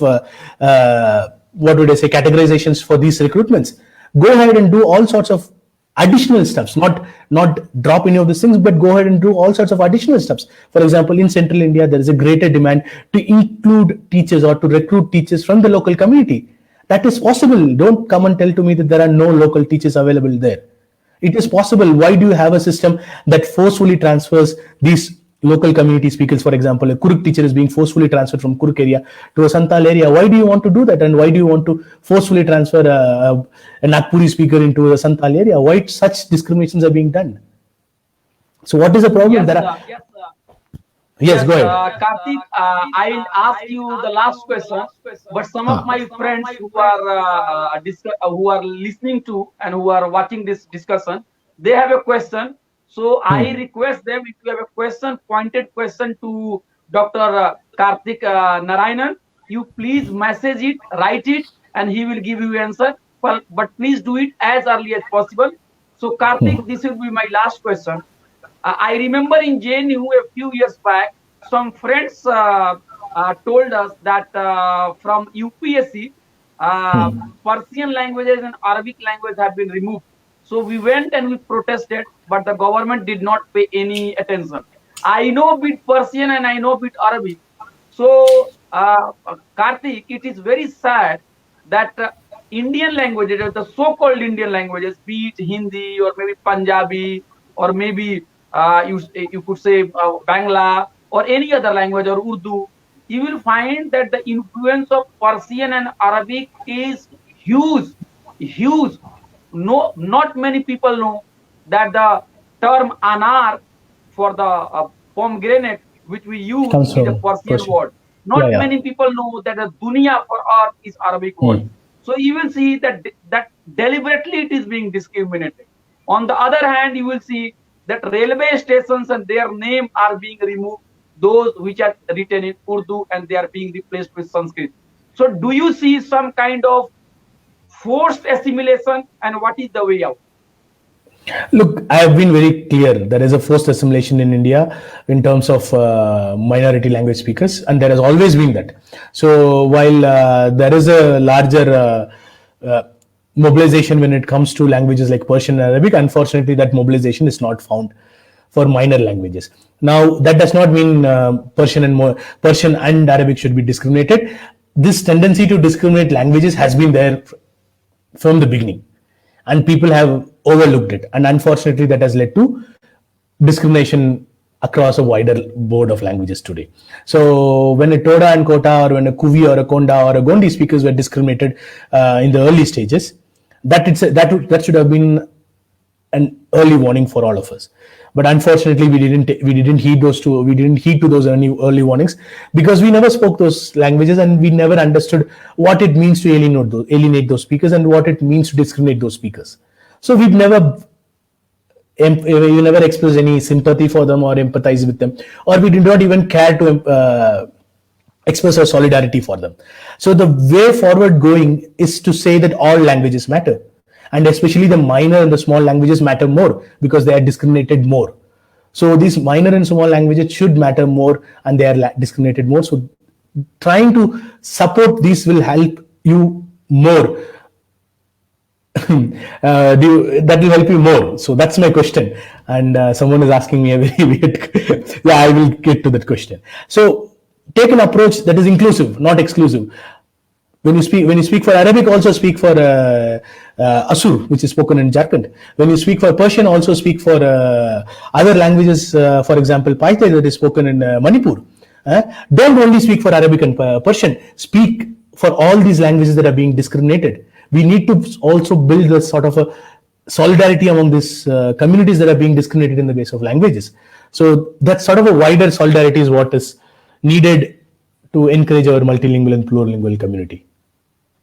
B: categorizations for these recruitments. Go ahead and do all sorts of additional steps, not drop any of these things, but go ahead and do all sorts of additional steps. For example, in Central India, there is a greater demand to include teachers or to recruit teachers from the local community. That is possible. Don't come and tell to me that there are no local teachers available there. It is possible. Why do you have a system that forcefully transfers these local community speakers? For example, a Kuruk teacher is being forcefully transferred from Kuruk area to a Santal area. Why do you want to do that? And why do you want to forcefully transfer a Nagpuri speaker into a Santal area? Why such discriminations are being done? So what is the problem? Yes, go ahead.
A: Karthik, I'll ask you the last question, but some of my friends who are listening to and who are watching this discussion, they have a question. So I request them, if you have a question, pointed question to Dr. Karthik Narayanan, you please message it, write it, and he will give you answer. But please do it as early as possible. So Karthik, this will be my last question. I remember in JNU a few years back, some friends told us that from UPSC, Persian languages and Arabic language have been removed. So we went and we protested, but the government did not pay any attention. I know a bit Persian and I know a bit Arabic. So, Karthik, it is very sad that Indian languages, the so-called Indian languages, be it Hindi or maybe Punjabi or maybe you could say Bangla or any other language or Urdu, you will find that the influence of Persian and Arabic is huge, huge. No, not many people know that the term anar for the pomegranate, which we use, is a Persian word. Not many people know that the dunya for earth is Arabic word. So you will see that deliberately it is being discriminated. On the other hand, you will see that railway stations and their name are being removed, those which are written in Urdu, and they are being replaced with Sanskrit. So do you see some kind of forced assimilation, and what is the way out?
B: Look, I have been very clear. There is a forced assimilation in India in terms of minority language speakers, and there has always been that. So while there is a larger mobilization when it comes to languages like Persian and Arabic, unfortunately that mobilization is not found for minor languages. Now, that does not mean Persian and Arabic should be discriminated. This tendency to discriminate languages has been there from the beginning, and people have overlooked it, and unfortunately that has led to discrimination across a wider board of languages today. So when a Toda and Kota, or when a Kuvi or a Konda or a Gondi speakers were discriminated in the early stages, that should have been an early warning for all of us. But unfortunately, we didn't heed to those early warnings, because we never spoke those languages and we never understood what it means to alienate those speakers and what it means to discriminate those speakers. So we never expressed any sympathy for them or empathize with them, or we did not even care to express our solidarity for them. So the way forward going is to say that all languages matter. And especially the minor and the small languages matter more, because they are discriminated more. So these minor and small languages should matter more, and they are discriminated more. So trying to support these will help you more. That will help you more. So that's my question. And someone is asking me a very weird. Yeah, I will get to that question. So take an approach that is inclusive, not exclusive. When you speak for Arabic, also speak for Asur, which is spoken in Jharkhand. When you speak for Persian, also speak for other languages. For example, Paitai, that is spoken in Manipur. Don't only speak for Arabic and Persian. Speak for all these languages that are being discriminated. We need to also build a sort of a solidarity among these communities that are being discriminated in the base of languages. So that sort of a wider solidarity is what is needed to encourage our multilingual and plurilingual community.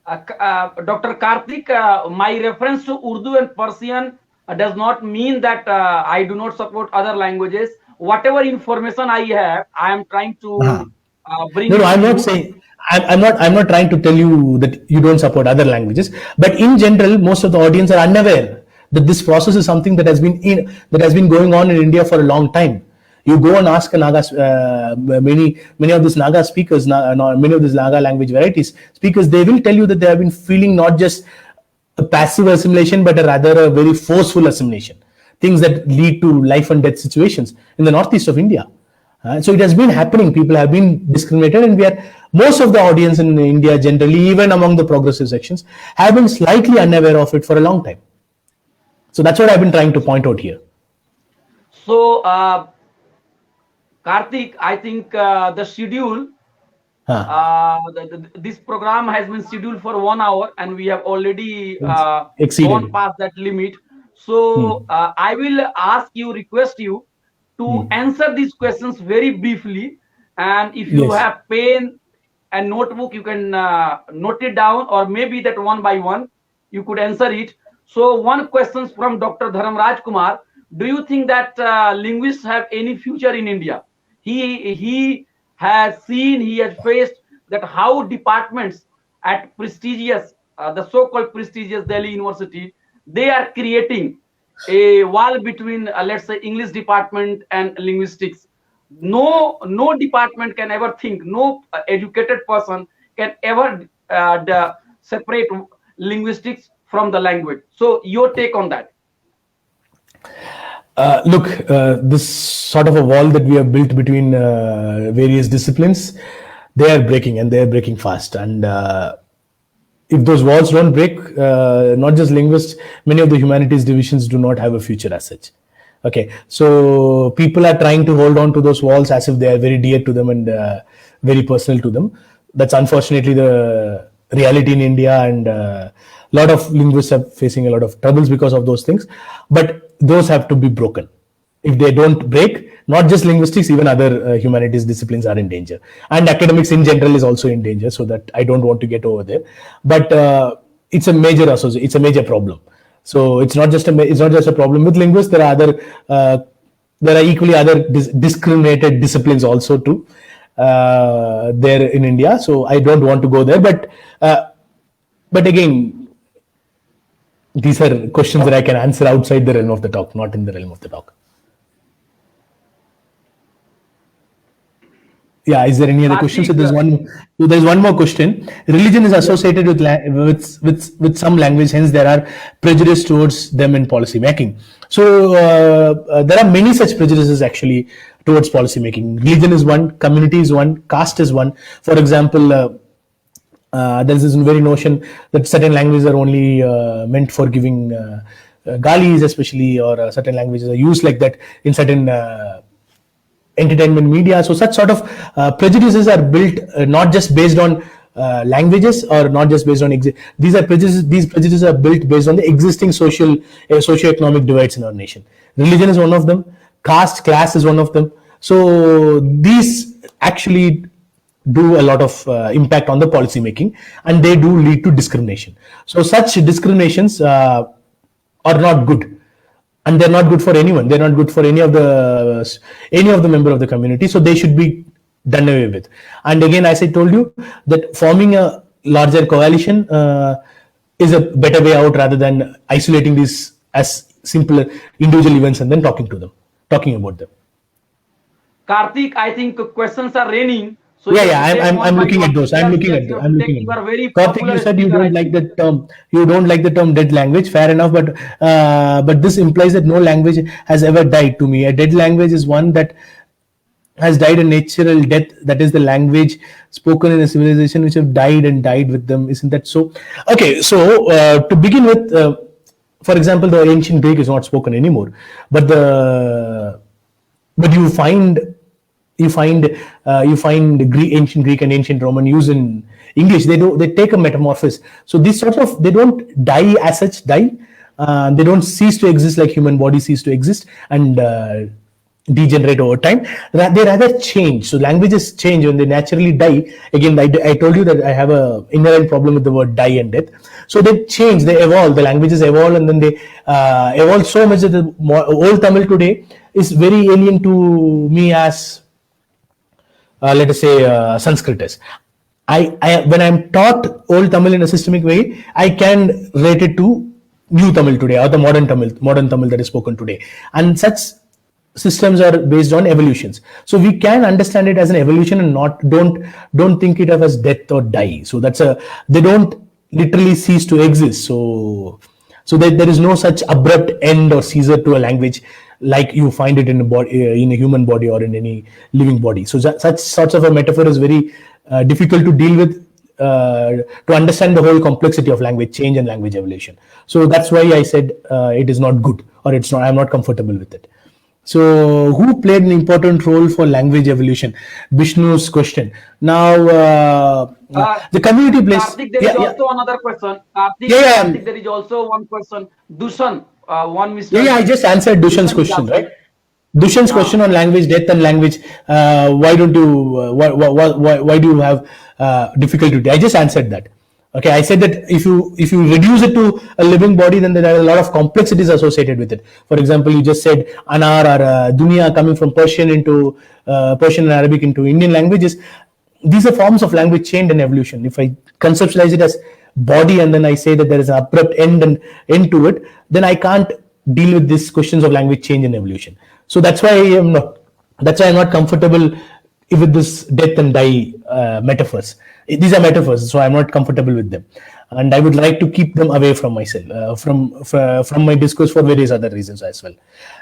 A: Dr. Karthik, my reference to Urdu and Persian does not mean that I do not support other languages. Whatever information I have, I am trying to bring.
B: No, I'm not saying. I'm not trying to tell you that you don't support other languages, but in general, most of the audience are unaware that this process is something that has been going on in India for a long time. You go and ask a Naga, many of these Naga speakers, many of these Naga language varieties speakers, they will tell you that they have been feeling not just a passive assimilation, but rather a very forceful assimilation. Things that lead to life and death situations in the northeast of India. So it has been happening. People have been discriminated, and most of the audience in India generally, even among the progressive sections, have been slightly unaware of it for a long time. So that's what I've been trying to point out here.
A: So, Karthik, I think the schedule, this program has been scheduled for 1 hour, and we have already gone past that limit. So I will request you to answer these questions very briefly. And if you have pen and notebook, you can note it down, or maybe that one by one, you could answer it. So one question from Dr. Dharamraj Kumar. Do you think that linguists have any future in India? He has faced that how departments at prestigious, the so-called prestigious Delhi University, they are creating a wall between, let's say, English department and linguistics. No department can ever think, no educated person can ever separate linguistics from the language. So your take on that?
B: Look, this sort of a wall that we have built between various disciplines, they are breaking, and they are breaking fast. And if those walls don't break, not just linguists, many of the humanities divisions do not have a future as such. Okay, so people are trying to hold on to those walls as if they are very dear to them and very personal to them. That's unfortunately the reality in India, and a lot of linguists are facing a lot of troubles because of those things. But those have to be broken. If they don't break, not just linguistics, even other humanities disciplines are in danger, and academics in general is also in danger. So that I don't want to get over there, but it's a major problem. So it's not just a problem with linguists. There are equally other discriminated disciplines also too there in India. So I don't want to go there, but again, these are questions that I can answer outside the realm of the talk, not in the realm of the talk. Yeah, is there any other question? So there's one more question. Religion is associated with some language, hence there are prejudice towards them in policy making. So there are many such prejudices actually towards policy making. Religion is one, community is one, caste is one. For example, there's this very notion that certain languages are only meant for giving galis, especially, or certain languages are used like that in certain entertainment media. So such sort of prejudices are built not just based on languages, or not just based on these prejudices are built based on the existing socio-economic divides in our nation. Religion is one of them, caste, class is one of them. So these actually do a lot of impact on the policy making, and they do lead to discrimination. So such discriminations are not good, and they're not good for anyone. They're not good for any of the member of the community. So they should be done away with. And again, as I told you, that forming a larger coalition is a better way out, rather than isolating these as simple individual events and then talking about them.
A: Karthik, I think questions are raining. So
B: Yeah,
A: you have
B: yeah,
A: to take
B: I'm
A: one by
B: looking at
A: one.
B: those. I'm
A: Yes,
B: looking
A: yes,
B: at
A: you
B: those.
A: have
B: I'm
A: to take.
B: looking at
A: You
B: those.
A: are very
B: Karthik, you
A: popular
B: said you
A: speaker,
B: don't
A: I
B: like
A: think.
B: the term. You don't like the term dead language. Fair enough, but this implies that no language has ever died. To me, a dead language is one that has died a natural death. That is the language spoken in a civilization which have died and died with them. Isn't that so? Okay, so to begin with, for example, the ancient Greek is not spoken anymore, but the but you find ancient Greek and ancient Roman use in English. They take a metamorphosis. So these sorts of, they don't die as such. They don't cease to exist like human body cease to exist and degenerate over time. They rather change. So languages change when they naturally die. Again, I told you that I have a inherent problem with the word die and death. So they change, they evolve. The languages evolve, and then they evolve so much that the old Tamil today is very alien to me as let us say Sanskrit is. When I'm taught old Tamil in a systemic way, I can rate it to new Tamil today or the modern Tamil that is spoken today. And such systems are based on evolutions. So we can understand it as an evolution and don't think it of as death or die. So they don't literally cease to exist. So there is no such abrupt end or seizure to a language like you find it in a body, in a human body or in any living body. So such sorts of a metaphor is very difficult to deal with, to understand the whole complexity of language change and language evolution. So that's why I said it is not good, or it's not. I'm not comfortable with it. So, who played an important role for language evolution? Vishnu's question. Now,
A: Uh,
B: the community plays.
A: Karthik, there is
B: Yeah, yeah,
A: also another question.
B: yeah,
A: Karthik,
B: yeah.
A: there is also one question. Dushan, one
B: Yeah,
A: Mr.
B: yeah, I just answered Dushan's
A: Dushan is
B: question, right?
A: asking.
B: Dushan's question
A: Ah,
B: on language death and language. Why don't you? Why do you have difficulty? I just answered that. Okay, I said that if you reduce it to a living body, then there are a lot of complexities associated with it. For example, you just said anar or dunya coming from Persian into Persian and Arabic into Indian languages. These are forms of language change and evolution. If I conceptualize it as body and then I say that there is an abrupt end to it, then I can't deal with these questions of language change and evolution. So that's why I'm not comfortable with this death and die metaphors. These are metaphors, so I'm not comfortable with them, and I would like to keep them away from myself, from my discourse for various other reasons as well.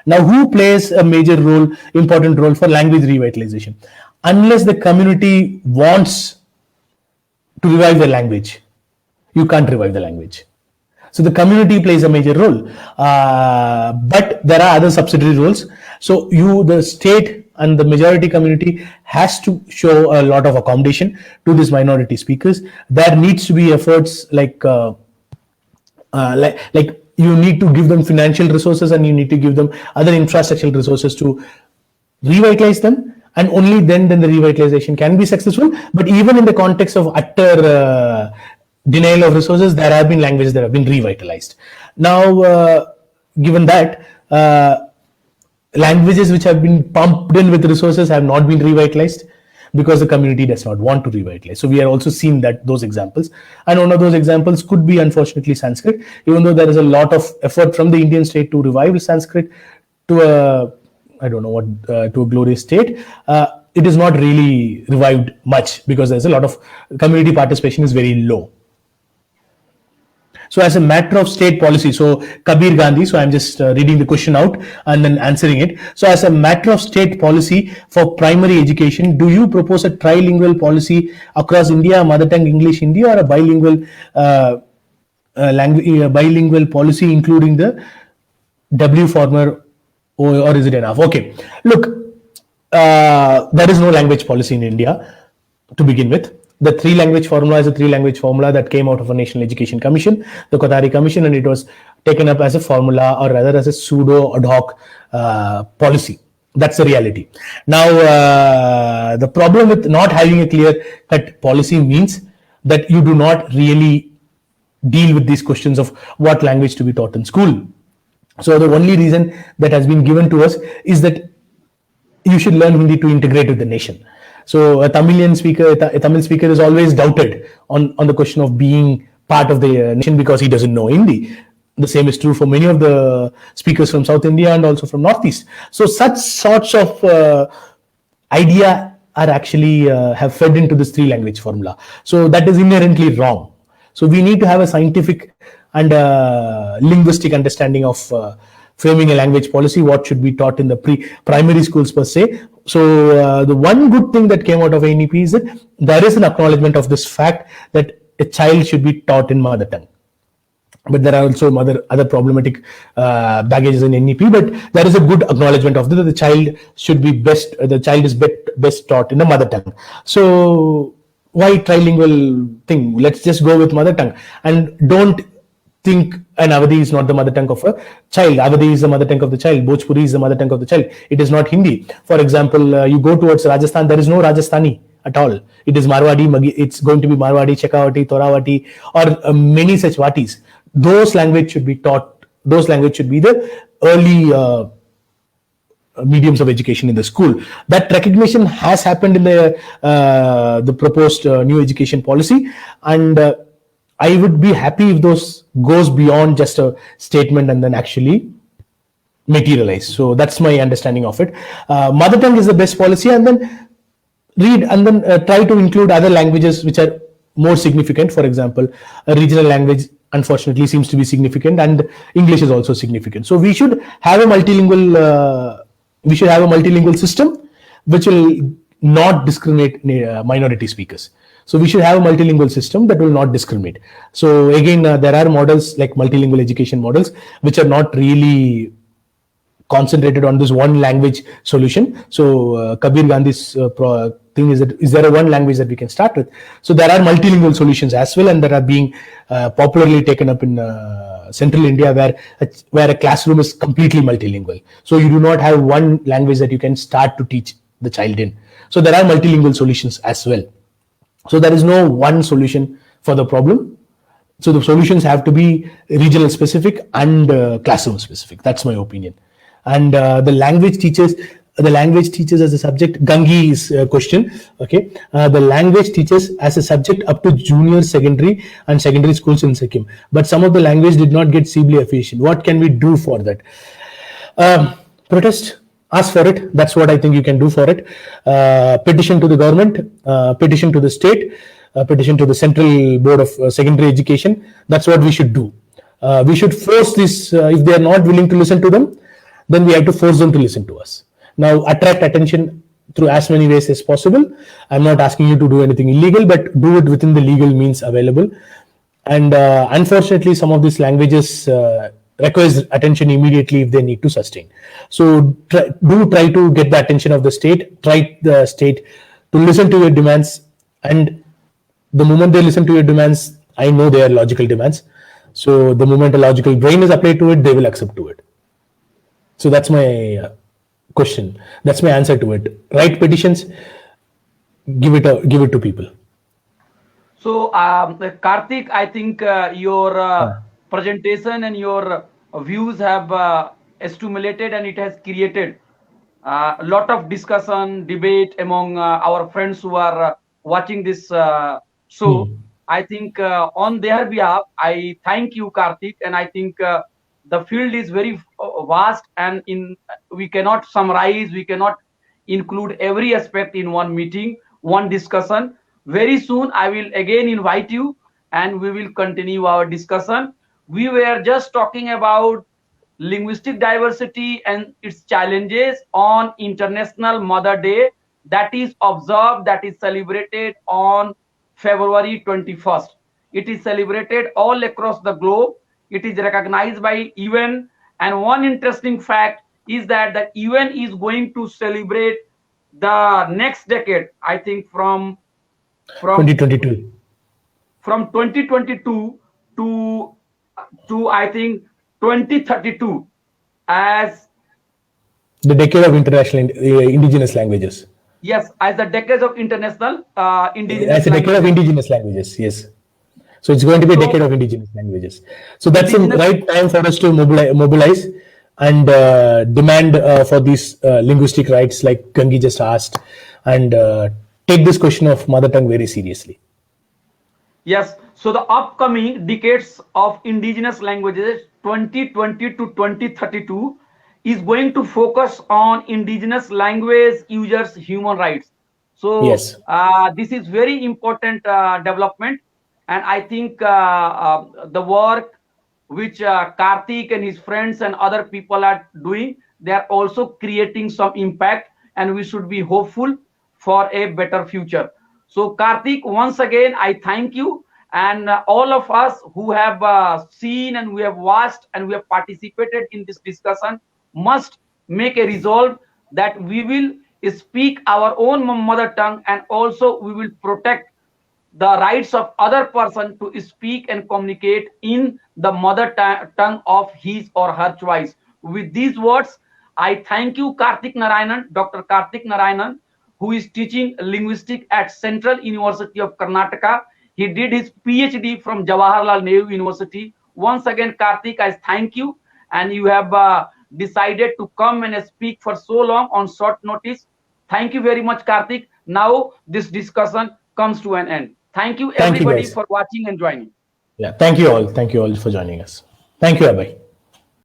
B: Now, who plays a major role, important role for language revitalization? Unless the community wants to revive the language, you can't revive the language. So the community plays a major role, but there are other subsidiary roles. So the state and the majority community has to show a lot of accommodation to these minority speakers. There needs to be efforts like you need to give them financial resources and you need to give them other infrastructural resources to revitalize them, and only then the revitalization can be successful. But even in the context of utter denial of resources, there have been languages that have been revitalized. Now, given that languages which have been pumped in with resources have not been revitalized because the community does not want to revitalize. So we are also seeing that those examples, and one of those examples could be unfortunately Sanskrit. Even though there is a lot of effort from the Indian state to revive Sanskrit to a, I don't know what, to a glorious state, it is not really revived much because there's a lot of community participation is very low. So, as a matter of state policy, so Kabir Gandhi, so I'm just reading the question out and then answering it. So, as a matter of state policy for primary education, do you propose a trilingual policy across India, mother tongue English Hindi, or a bilingual policy including the W former, or is it enough? Okay, look, there is no language policy in India to begin with. The three language formula is a three language formula that came out of a National Education Commission, the Kothari Commission, and it was taken up as a formula, or rather as a pseudo ad hoc policy. That's the reality. Now, the problem with not having a clear cut policy means that you do not really deal with these questions of what language to be taught in school. So the only reason that has been given to us is that you should learn Hindi to integrate with the nation. So a Tamil speaker is always doubted on the question of being part of the nation because he doesn't know Hindi. The same is true for many of the speakers from South India and also from Northeast. So such sorts of idea are actually have fed into this three language formula. So that is inherently wrong. So we need to have a scientific and linguistic understanding of framing a language policy, what should be taught in the primary schools per se. So the one good thing that came out of NEP is that there is an acknowledgement of this fact that a child should be taught in mother tongue. But there are also other problematic baggages in NEP. But there is a good acknowledgement of that the child should be the child is best taught in the mother tongue. So why trilingual thing? Let's just go with mother tongue and don't think an Awadhi is not the mother tongue of a child. Awadhi is the mother tongue of the child. Bhojpuri is the mother tongue of the child. It is not Hindi. For example, you go towards Rajasthan, there is no Rajasthani at all. It is Marwadi. It's going to be Marwadi, Chekawati, Torawati, or many such Vatis. Those language should be taught. Those language should be the early mediums of education in the school. That recognition has happened in the proposed new education policy, and I would be happy if those goes beyond just a statement and then actually materialize. So that's my understanding of it. Mother tongue is the best policy, and then read and then try to include other languages which are more significant. For example, a regional language unfortunately seems to be significant, and English is also significant. So we should have a multilingual system which will not discriminate minority speakers. So we should have a multilingual system that will not discriminate. So again, there are models like multilingual education models which are not really concentrated on this one language solution. So Kabir Gandhi's thing is that is there a one language that we can start with? So there are multilingual solutions as well, and that are being popularly taken up in central India, where a classroom is completely multilingual. So you do not have one language that you can start to teach the child in. So there are multilingual solutions as well. So there is no one solution for the problem. So the solutions have to be regional specific and classroom specific. That's my opinion. And the language teachers as a subject, Gangi's question. Okay, the language teachers as a subject up to junior secondary and secondary schools in Sikkim, but some of the language did not get CBLE affiliation. What can we do for that? Protest. Ask for it. That's what I think you can do for it. Petition to the government, petition to the state, petition to the Central Board of Secondary Education. That's what we should do. We should force this. If they are not willing to listen to them, then we have to force them to listen to us. Now, attract attention through as many ways as possible. I'm not asking you to do anything illegal, but do it within the legal means available. And unfortunately, some of these languages requires attention immediately if they need to sustain. So try to get the attention of the state. Try the state to listen to your demands, and the moment they listen to your demands, I know they are logical demands. So the moment a logical brain is applied to it, they will accept to it. So that's my question. That's my answer to it. Write petitions. Give it to people.
A: So Karthik, I think your presentation and your views have stimulated, and it has created a lot of discussion, debate among our friends who are watching this show. I think on their behalf, I thank you, Karthik, and I think the field is very vast, and we cannot summarize, we cannot include every aspect in one meeting, one discussion. Very soon, I will again invite you, and we will continue our discussion. We were just talking about linguistic diversity and its challenges on International Mother Day that is observed, that is celebrated on February 21st. It is celebrated all across the globe. It is recognized by UN. And one interesting fact is that the UN is going to celebrate the next decade, I think from
B: 2022.
A: From 2022 to I think 2032 as
B: the decade of international indigenous languages.
A: Yes, as the decade of international indigenous
B: as a decade
A: languages.
B: of indigenous languages. Yes. So it's going to be a decade of indigenous languages. So that's the right time for us to mobilize and demand for these linguistic rights, like Gangi just asked, and take this question of mother tongue very seriously.
A: Yes. So the upcoming decades of indigenous languages, 2020 to 2032, is going to focus on indigenous language users' human rights. So
B: Yes.
A: this is very important development, and I think the work which Karthik and his friends and other people are doing, they are also creating some impact, and we should be hopeful for a better future. So Karthik, once again, I thank you, and all of us who have seen and we have watched and we have participated in this discussion must make a resolve that we will speak our own mother tongue, and also we will protect the rights of other person to speak and communicate in the mother tongue of his or her choice. With these words, I thank you, Karthik Narayanan, Dr. Karthik Narayanan, who is teaching linguistics at Central University of Karnataka. He did his PhD from Jawaharlal Nehru University. Once again, Karthik, I thank you, and you have decided to come and speak for so long on short notice. Thank you very much, Karthik. Now this discussion comes to an end. Thank you
B: Thank you,
A: everybody
B: guys.
A: for watching and joining.
B: Yeah. Thank you all. Thank you all for joining us. Thank you, Abhay.